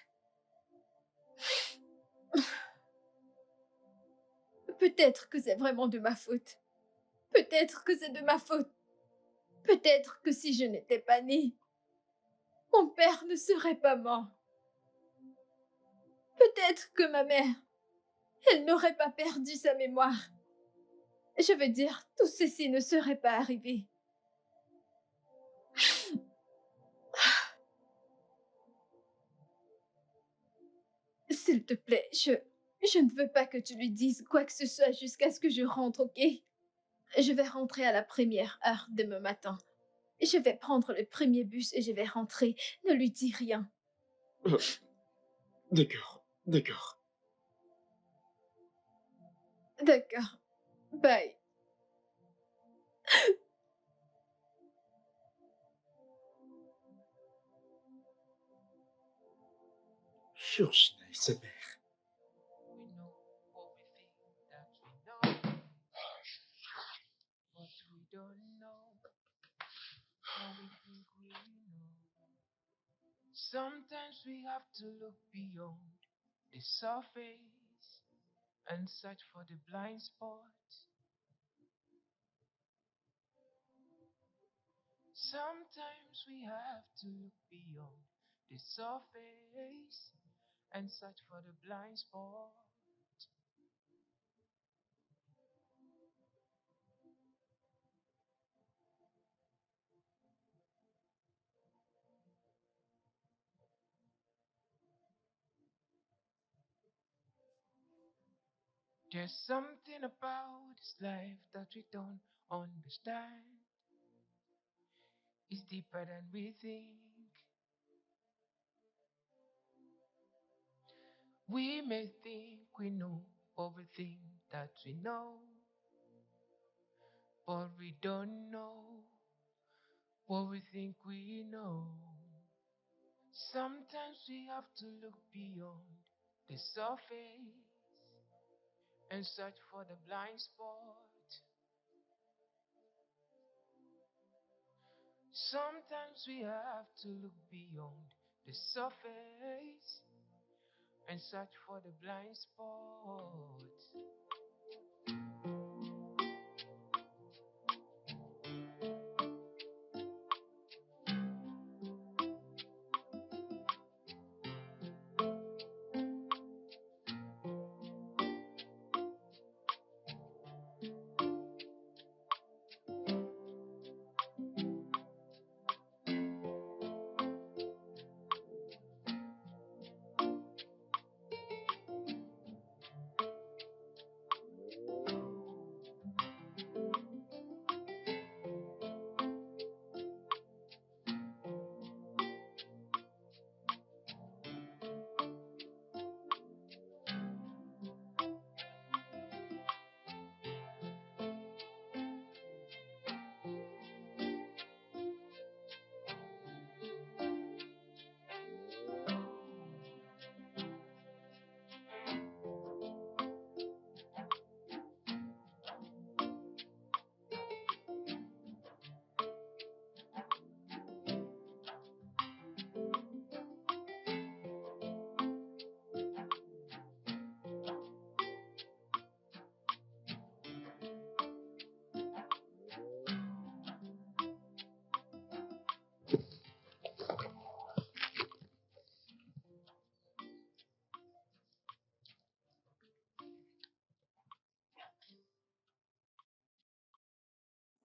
Peut-être que c'est vraiment de ma faute. Peut-être que c'est de ma faute. Peut-être que si je n'étais pas née, mon père ne serait pas mort. Peut-être que ma mère, elle n'aurait pas perdu sa mémoire. Je veux dire, tout ceci ne serait pas arrivé. S'il te plaît, je ne veux pas que tu lui dises quoi que ce soit jusqu'à ce que je rentre, ok? Je vais rentrer à la première heure demain matin. Je vais prendre le premier bus et je vais rentrer. Ne lui dis rien. D'accord, d'accord. D'accord. Bye. Georgina est sa mère. We know everything that we know, but we don't know what we think we know. Sometimes we have to look beyond the surface and search for the blind spots. Sometimes we have to look beyond the surface and search for the blind spot. There's something about this life that we don't understand. It's deeper than we think. We may think we know everything that we know, but we don't know what we think we know. Sometimes we have to look beyond the surface and search for the blind spot. Sometimes we have to look beyond the surface and search for the blind spot.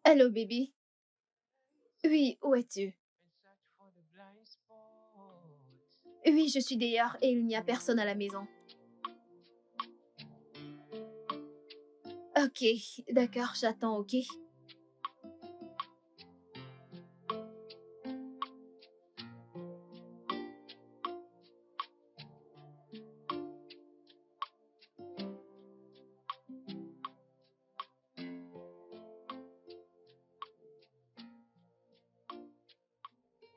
Allô, bébé? Oui, où es-tu? and search for the blind spots. Oui, je suis dehors et il n'y a personne à la maison. Ok, d'accord, j'attends, ok?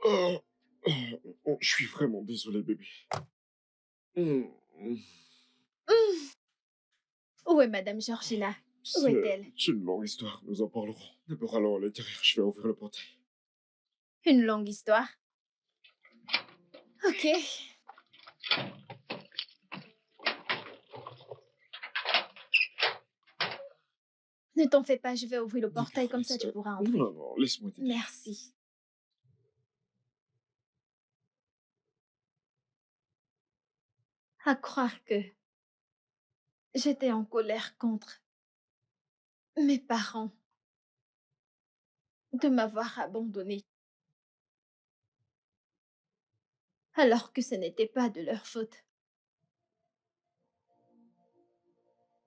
Oh, je suis vraiment désolé, bébé. Hmm, Hmm. Où est Madame Georgina? Où est-elle? C'est une longue histoire, nous en parlerons. D'abord, allons à l'intérieur, je vais ouvrir le portail. Une longue histoire. Ok. Ne t'en fais pas, je vais ouvrir le portail, D'accord, comme ça tu pourras entrer. Non, non, laisse-moi t'aider. Merci. À croire que j'étais en colère contre mes parents de m'avoir abandonnée, alors que ce n'était pas de leur faute.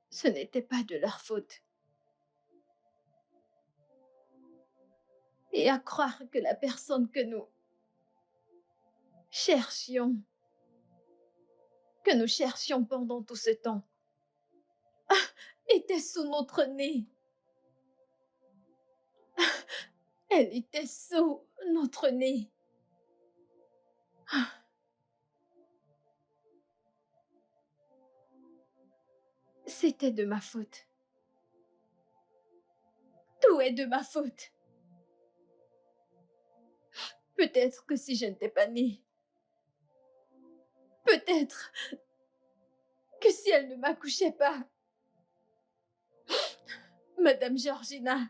Ce n'était pas de leur faute. Et à croire que la personne que nous cherchions, pendant tout ce temps, était sous notre nez. Elle était sous notre nez. C'était de ma faute. Tout est de ma faute. Peut-être que si je n'étais pas née, peut-être que si elle ne m'accouchait pas, Madame Georgina,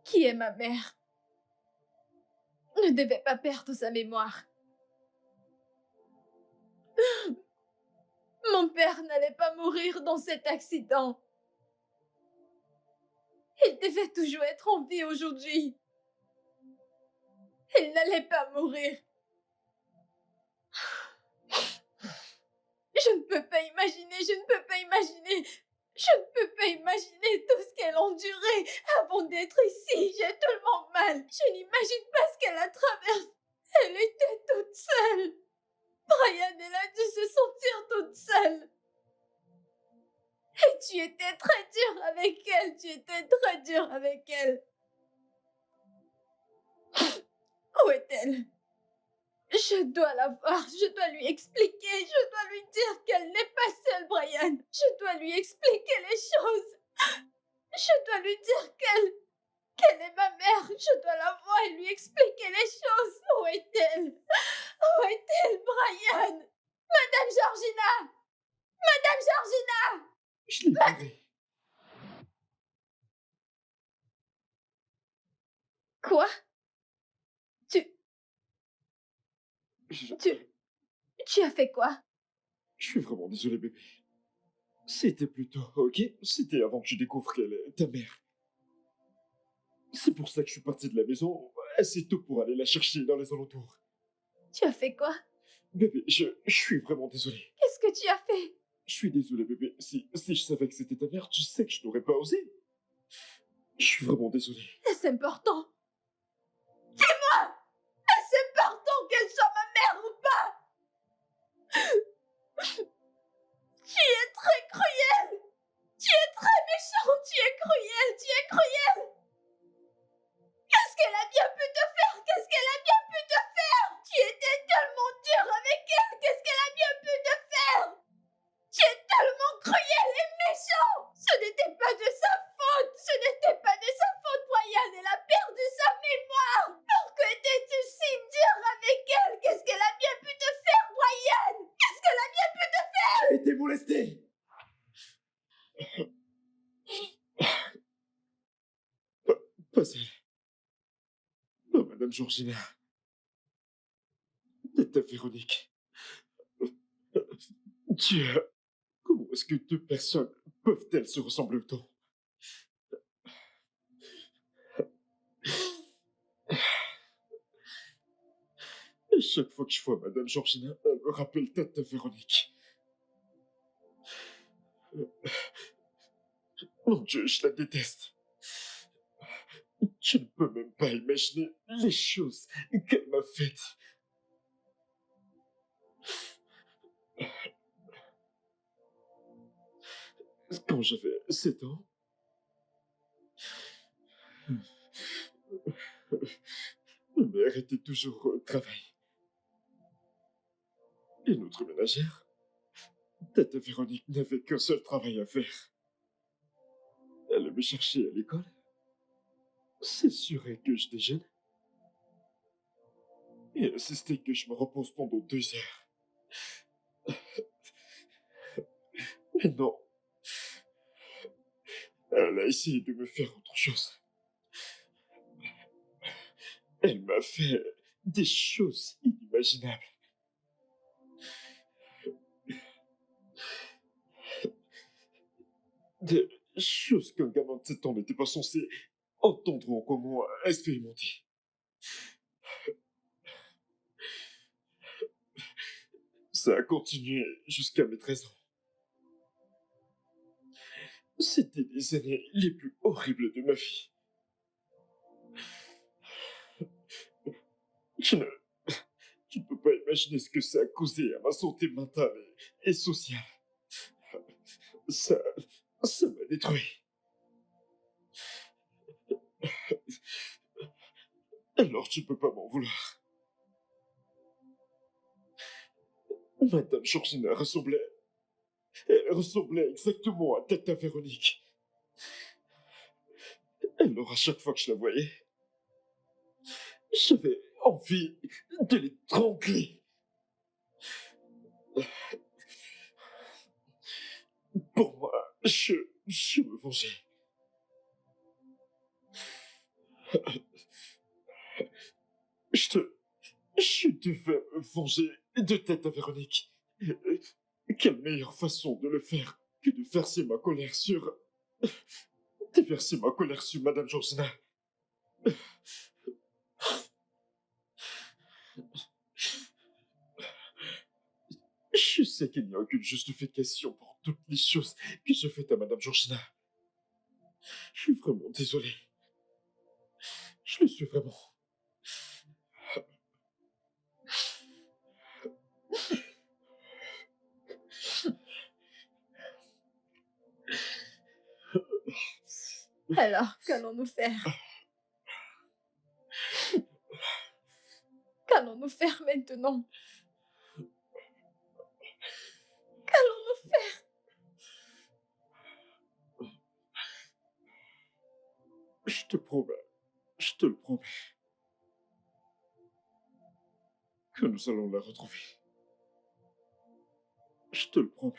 qui est ma mère, ne devait pas perdre sa mémoire. Mon père n'allait pas mourir dans cet accident. Il devait toujours être en vie aujourd'hui. Il n'allait pas mourir. Je ne peux pas imaginer, je ne peux pas imaginer. Je ne peux pas imaginer tout ce qu'elle a enduré avant d'être ici. J'ai tellement mal. Je n'imagine pas ce qu'elle a traversé. Elle était toute seule. Brian, elle a dû se sentir toute seule. Et tu étais très dur avec elle. Tu étais très dur avec elle. Où est-elle? Je dois la voir, je dois lui expliquer, je dois lui dire qu'elle n'est pas seule, Brian. Je dois lui expliquer les choses. Je dois lui dire qu'elle est ma mère. Je dois la voir et lui expliquer les choses. Où est-elle? Où est-elle, Brian? Madame Georgina! Madame Georgina! Je l'ai trouvé. Quoi? Je... Tu as fait quoi? je suis vraiment désolé, bébé. C'était plus tôt, ok? C'était avant que je découvre qu'elle est ta mère. C'est pour ça que je suis parti de la maison assez tôt pour aller la chercher dans les alentours. Tu as fait quoi? Bébé, je suis vraiment désolé. Qu'est-ce que tu as fait? Je suis désolé, bébé. Si je savais que c'était ta mère, tu sais que je n'aurais pas osé. Je suis vraiment désolé. Est-ce important? Dis-moi! Est-ce important qu'elle soit ma mère ou pas? Tu es très cruel! Tu es très méchant! Tu es cruel! Tu es cruel! Qu'est-ce qu'elle a bien pu te faire? Qu'est-ce qu'elle a bien pu te faire? Tu étais tellement dur avec elle! Qu'est-ce qu'elle a bien pu te faire? Tu es tellement cruel et méchant! Ce n'était pas de sa faute! Ce n'était pas de sa faute, Brian! Elle a perdu sa mémoire! Pourquoi étais-tu si dur avec elle? Qu'est-ce qu'elle a bien pu te faire, Brian? Qu'est-ce qu'elle a bien pu te faire? J'ai été molesté. Pas elle. Oh, Madame Georgina. Tata Véronique. Dieu. Comment est-ce que deux personnes peuvent-elles se ressembler autant? Chaque fois que je vois Madame Georgina, elle me rappelle Tata Véronique. Mon Dieu, je la déteste. Je ne peux même pas imaginer les choses qu'elle m'a faites. Quand j'avais 7 ans, ma mère était toujours au travail. Et notre ménagère, Tata Véronique, n'avait qu'un seul travail à faire. Elle me cherchait à l'école, s'assurer que je déjeune et insister que je me repose pendant 2 heures. Mais non, elle a essayé de me faire autre chose. Elle m'a fait des choses inimaginables. Des choses qu'un gamin de 7 ans n'était pas censé entendre ou encore moins expérimenter. Ça a continué jusqu'à mes 13 ans. C'était les années les plus horribles de ma vie. Je ne, je ne peux pas imaginer ce que ça a causé à ma santé mentale et sociale. Ça, ça m'a détruit. Alors tu ne peux pas m'en vouloir. Madame Georgina elle ressemblait exactement à Tata Véronique. Alors à chaque fois que je la voyais, j'avais envie de l'étrangler. Pour moi, je me vengeais. Je devais me venger de Tata Véronique. Quelle meilleure façon de le faire que de verser ma colère sur... déverser ma colère sur Madame Georgina. Je sais qu'il n'y a aucune justification pour toutes les choses que j'ai faites à Madame Georgina. Je suis vraiment désolé. Je le suis vraiment. Alors, qu'allons-nous faire? Qu'allons-nous faire maintenant? Qu'allons-nous faire? Je te promets, je te le promets, que nous allons la retrouver. Je te le promets.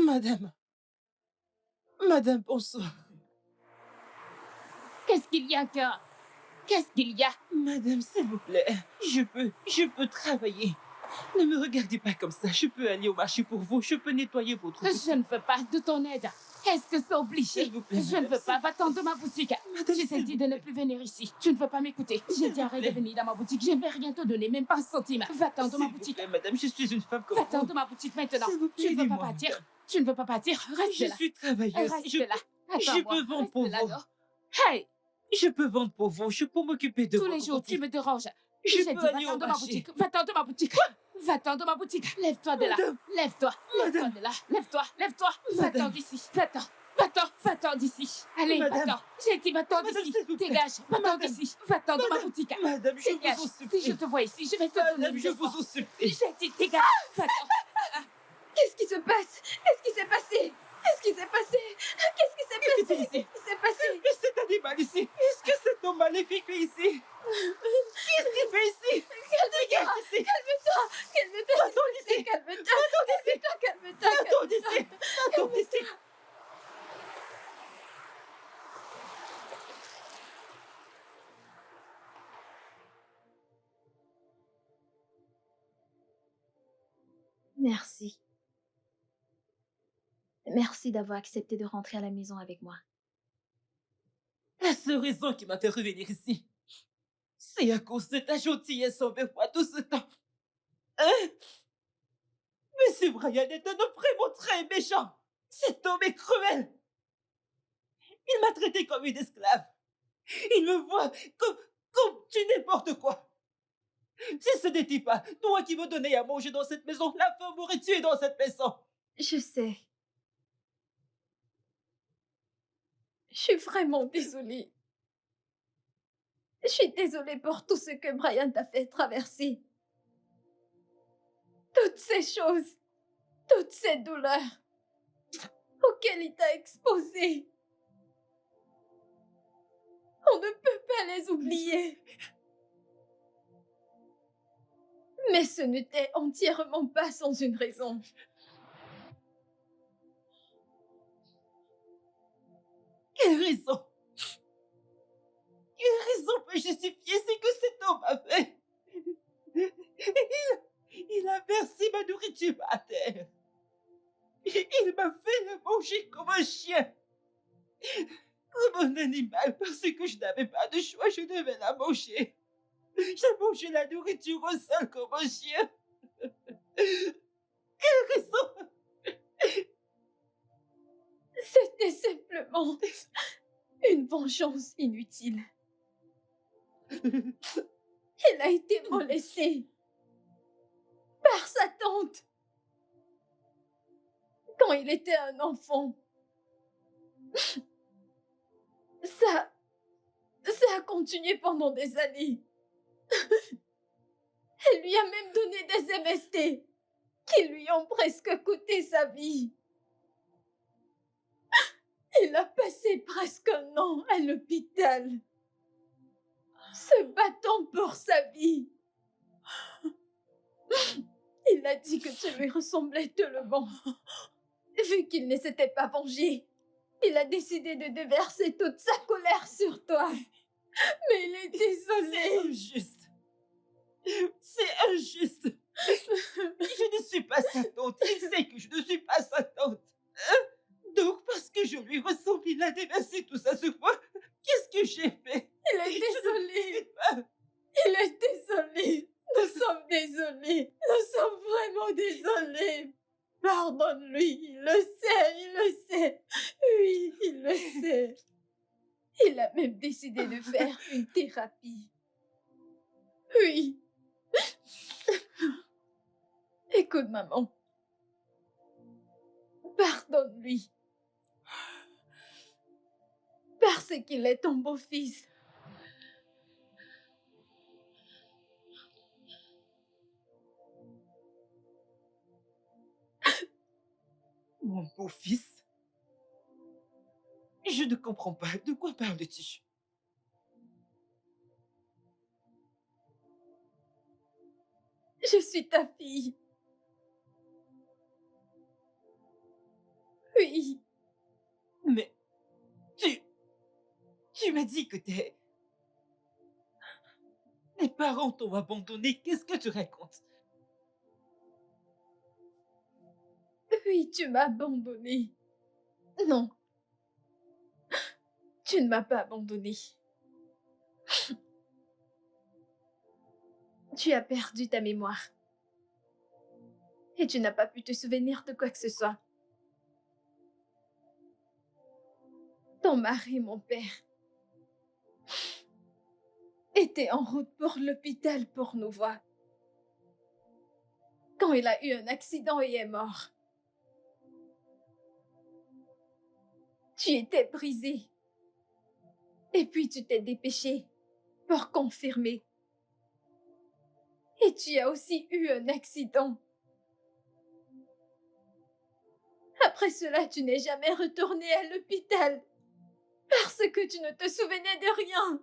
Madame. Madame, bonsoir. Qu'est-ce qu'il y a, cœur? Qu'est-ce qu'il y a? Madame, s'il vous plaît, je peux travailler. Ne me regardez pas comme ça. Je peux aller au marché pour vous. Je peux nettoyer votre boutique. Je ne veux pas de ton aide. Est-ce que c'est obligé? S'il vous plaît, Je ne veux pas. Va-t'en de ma boutique. Madame, Je t'ai dit de ne plus venir ici. Tu ne veux pas m'écouter. J'ai dit arrête de venir dans ma boutique. Je ne vais rien te donner, même pas un centime. Va-t'en de ma boutique. Madame, je suis une femme comme Va-t'en vous. de ma boutique maintenant. S'il vous plaît, Tu ne veux pas aidez-moi. partir. Tu ne veux pas partir. Reste Je là. suis travailleuse. Reste Je, là. je Attends-moi. peux vendre Reste pour là, vous. non. Hey! Je peux vendre pour vous. Je peux m'occuper de Tous votre les jours, tu boutique. me déranges. Je J'ai peux dit, aller va-t'en au de ma marché. boutique. Va-t'en de ma boutique. Va-t'en de ma boutique. Lève-toi de là. Madame. Lève-toi. Lève-toi Madame. de là. Lève-toi. Lève-toi. Va-t'en Madame. d'ici. Va-t'en. Va-t'en. Va-en d'ici. Allez, Madame. va-t'en. J'ai dit, va-t'en Madame, d'ici. s'il vous plaît. Dégage. Va-t'en Madame. d'ici. Va-t'en de ma Madame. boutique. Madame, je Dégage. vous en Si supplie. je te vois ici, je vais te donner Madame, une je vous leçon. en supplie. J'ai dit, dégage. Va-t'en. Qu'est-ce qui se passe? Qu'est-ce qui s'est passé? Qu'est-ce qui s'est passé? Qu'est-ce qui s'est Qu'est-ce qui passé? s'est passé? Qu'est-ce qui s'est passé? Mais cet animal ici, est-ce que cet homme maléfique est ici? Qu'est-ce qu'il fait ici? Calme-toi, Regarde ici. calme-toi, calme-toi, Attends ici. calme-toi, Attends ici. calme-toi, Attends ici. Attends ici. Merci. Merci d'avoir accepté de rentrer à la maison avec moi. La seule raison qui m'a fait revenir ici, c'est à cause de ta gentillesse envers moi tout ce temps. Hein? Monsieur Brian est un homme vraiment très méchant. Cet homme est cruel. Il m'a traité comme une esclave. Il me voit comme du n'importe quoi. Si ce n'était pas toi qui me donnais à manger dans cette maison, la femme m'aurait tué dans cette maison. Je sais. Je suis vraiment désolée. Je suis désolée pour tout ce que Brian t'a fait traverser. Toutes ces choses, toutes ces douleurs auxquelles il t'a exposé. On ne peut pas les oublier. Mais ce n'était entièrement pas sans une raison. Quelle raison? Quelle raison peut justifier ce que cet homme a fait? Il a versé ma nourriture à terre. Il m'a fait le manger comme un chien. Comme un animal, parce que je n'avais pas de choix, je devais la manger. J'ai mangé la nourriture au sol comme un chien. Quelle raison? C'était simplement une vengeance inutile. Il a été molesté par sa tante quand il était un enfant. Ça a continué pendant des années. Elle lui a même donné des MST qui lui ont presque coûté sa vie. Il a passé presque un an à l'hôpital, se battant pour sa vie. Il a dit que tu lui ressemblais tellement. Vu qu'il ne s'était pas vengé, il a décidé de déverser toute sa colère sur toi. Mais il est désolé. C'est injuste. C'est injuste. Je ne suis pas sa tante. Il sait que je ne suis pas sa tante. Donc, parce que je lui ressemble, il a déversé tout ça sur moi. Qu'est-ce que j'ai fait? Il est désolé. Pas. Il est désolé. Nous sommes désolés. Nous sommes vraiment désolés. Pardonne-lui. Il le sait. Il le sait. Oui, il le sait. Il a même décidé de faire une thérapie. Oui. Écoute, maman. Pardonne-lui. Parce qu'il est ton beau-fils. Mon beau-fils? Je ne comprends pas. De quoi parles-tu? Je suis ta fille. Oui, Mais tu m'as dit que tes parents t'ont abandonné. Qu'est-ce que tu racontes? oui, tu m'as abandonné. Non, tu ne m'as pas abandonné. Tu as perdu ta mémoire. Et tu n'as pas pu te souvenir de quoi que ce soit. Ton mari, mon père, était en route pour l'hôpital pour nous voir. Quand il a eu un accident et est mort. Tu étais brisé. Et puis tu t'es dépêché pour confirmer. Et tu as aussi eu un accident. Après cela, tu n'es jamais retourné à l'hôpital parce que tu ne te souvenais de rien.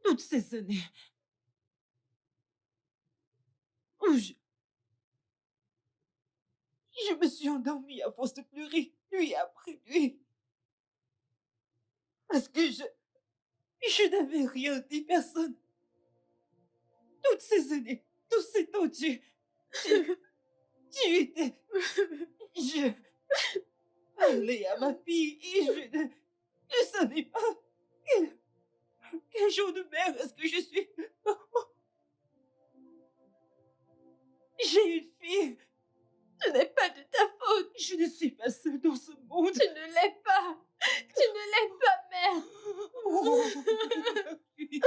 Toutes ces années où je me suis endormie à force de pleurer nuit après nuit. Parce que je n'avais rien dit, personne. Toutes ces années, tous ces temps, tu étais... Je parlais à ma fille et je ne savais pas quel genre de mère est-ce que je suis. J'ai une fille. Ce n'est pas de ta faute. Je ne suis pas seule dans ce monde. Tu ne l'es pas. Tu ne l'es pas, mère. Oh, ma fille.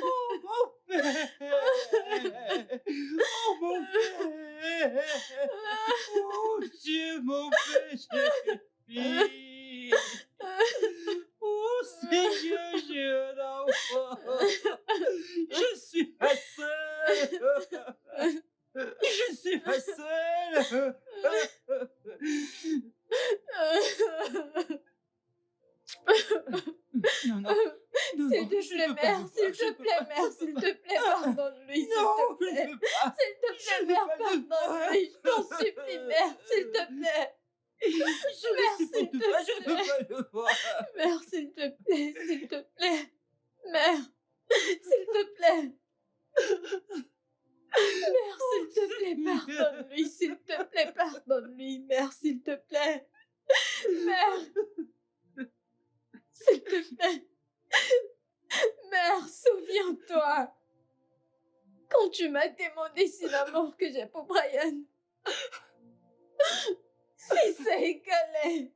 Oh, mon père. Oh, mon père. Oh, Dieu, mon péché. Oh, Seigneur, j'ai un enfant. Je suis pas seule. Je suis pas seule. Non, non. S'il te plaît, mère, s'il te plaît, mère, s'il te plaît, pardonne-lui, s'il Non, te je plaît. ne peux pas. S'il te Je plaît, ne mère, peux pas le pardonne-lui, je t'en voir. supplie, mère, s'il te plaît. Je Mère, ne supporte s'il te pas, je ne peux pas le voir. Mère, s'il te plaît, s'il te plaît. Mère, s'il te plaît. Mère, s'il te plaît, pardonne-lui, s'il te plaît, pardonne-lui, mère, s'il te plaît. Mère, s'il te plaît. Mère, souviens-toi. Quand tu m'as demandé si l'amour que j'ai pour Brian, si ça égalait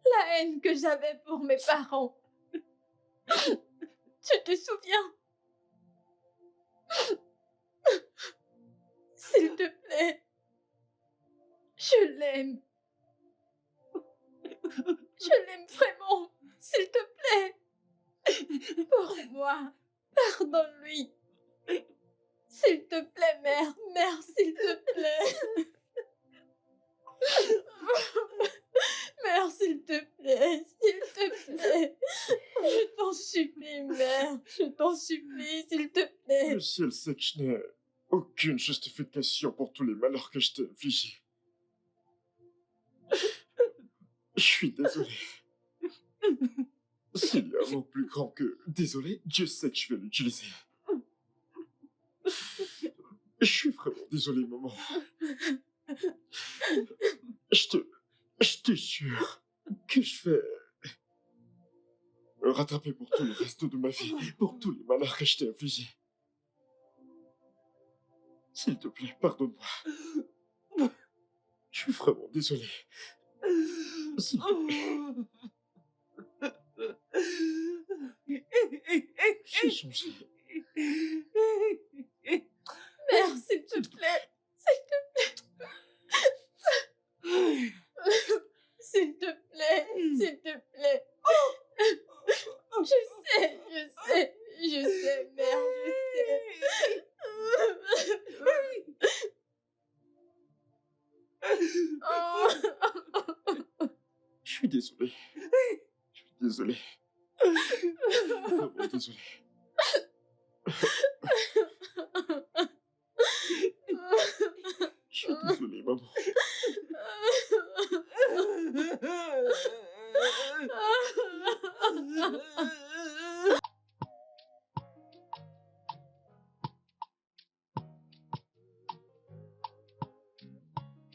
la haine que j'avais pour mes parents. Tu te souviens? S'il te plaît. Je l'aime. Je l'aime vraiment. S'il te plaît. Pour moi. Pardonne-lui. S'il te plaît, mère. Mère, s'il te plaît. Mère, s'il te plaît. S'il te plaît. Je t'en supplie, mère. Je t'en supplie, s'il te plaît. Le ciel sait que je n'ai aucune justification pour tous les malheurs que je t'ai infligés. Je suis désolé. S'il y a un mot plus grand que désolé, Dieu sait que je vais l'utiliser. Je suis vraiment désolé, maman. Je te jure que je vais me rattraper pour tout le reste de ma vie, pour tous les malheurs que je t'ai infligés. S'il te plaît, pardonne-moi. Je suis vraiment désolé. S'il te plaît, j'ai changé. Mère, s'il te plaît. S'il te plaît. S'il te plaît. S'il te plaît. Je sais, mère, je sais. Je suis désolé. Désolé. Vraiment désolé. Je suis désolé, maman.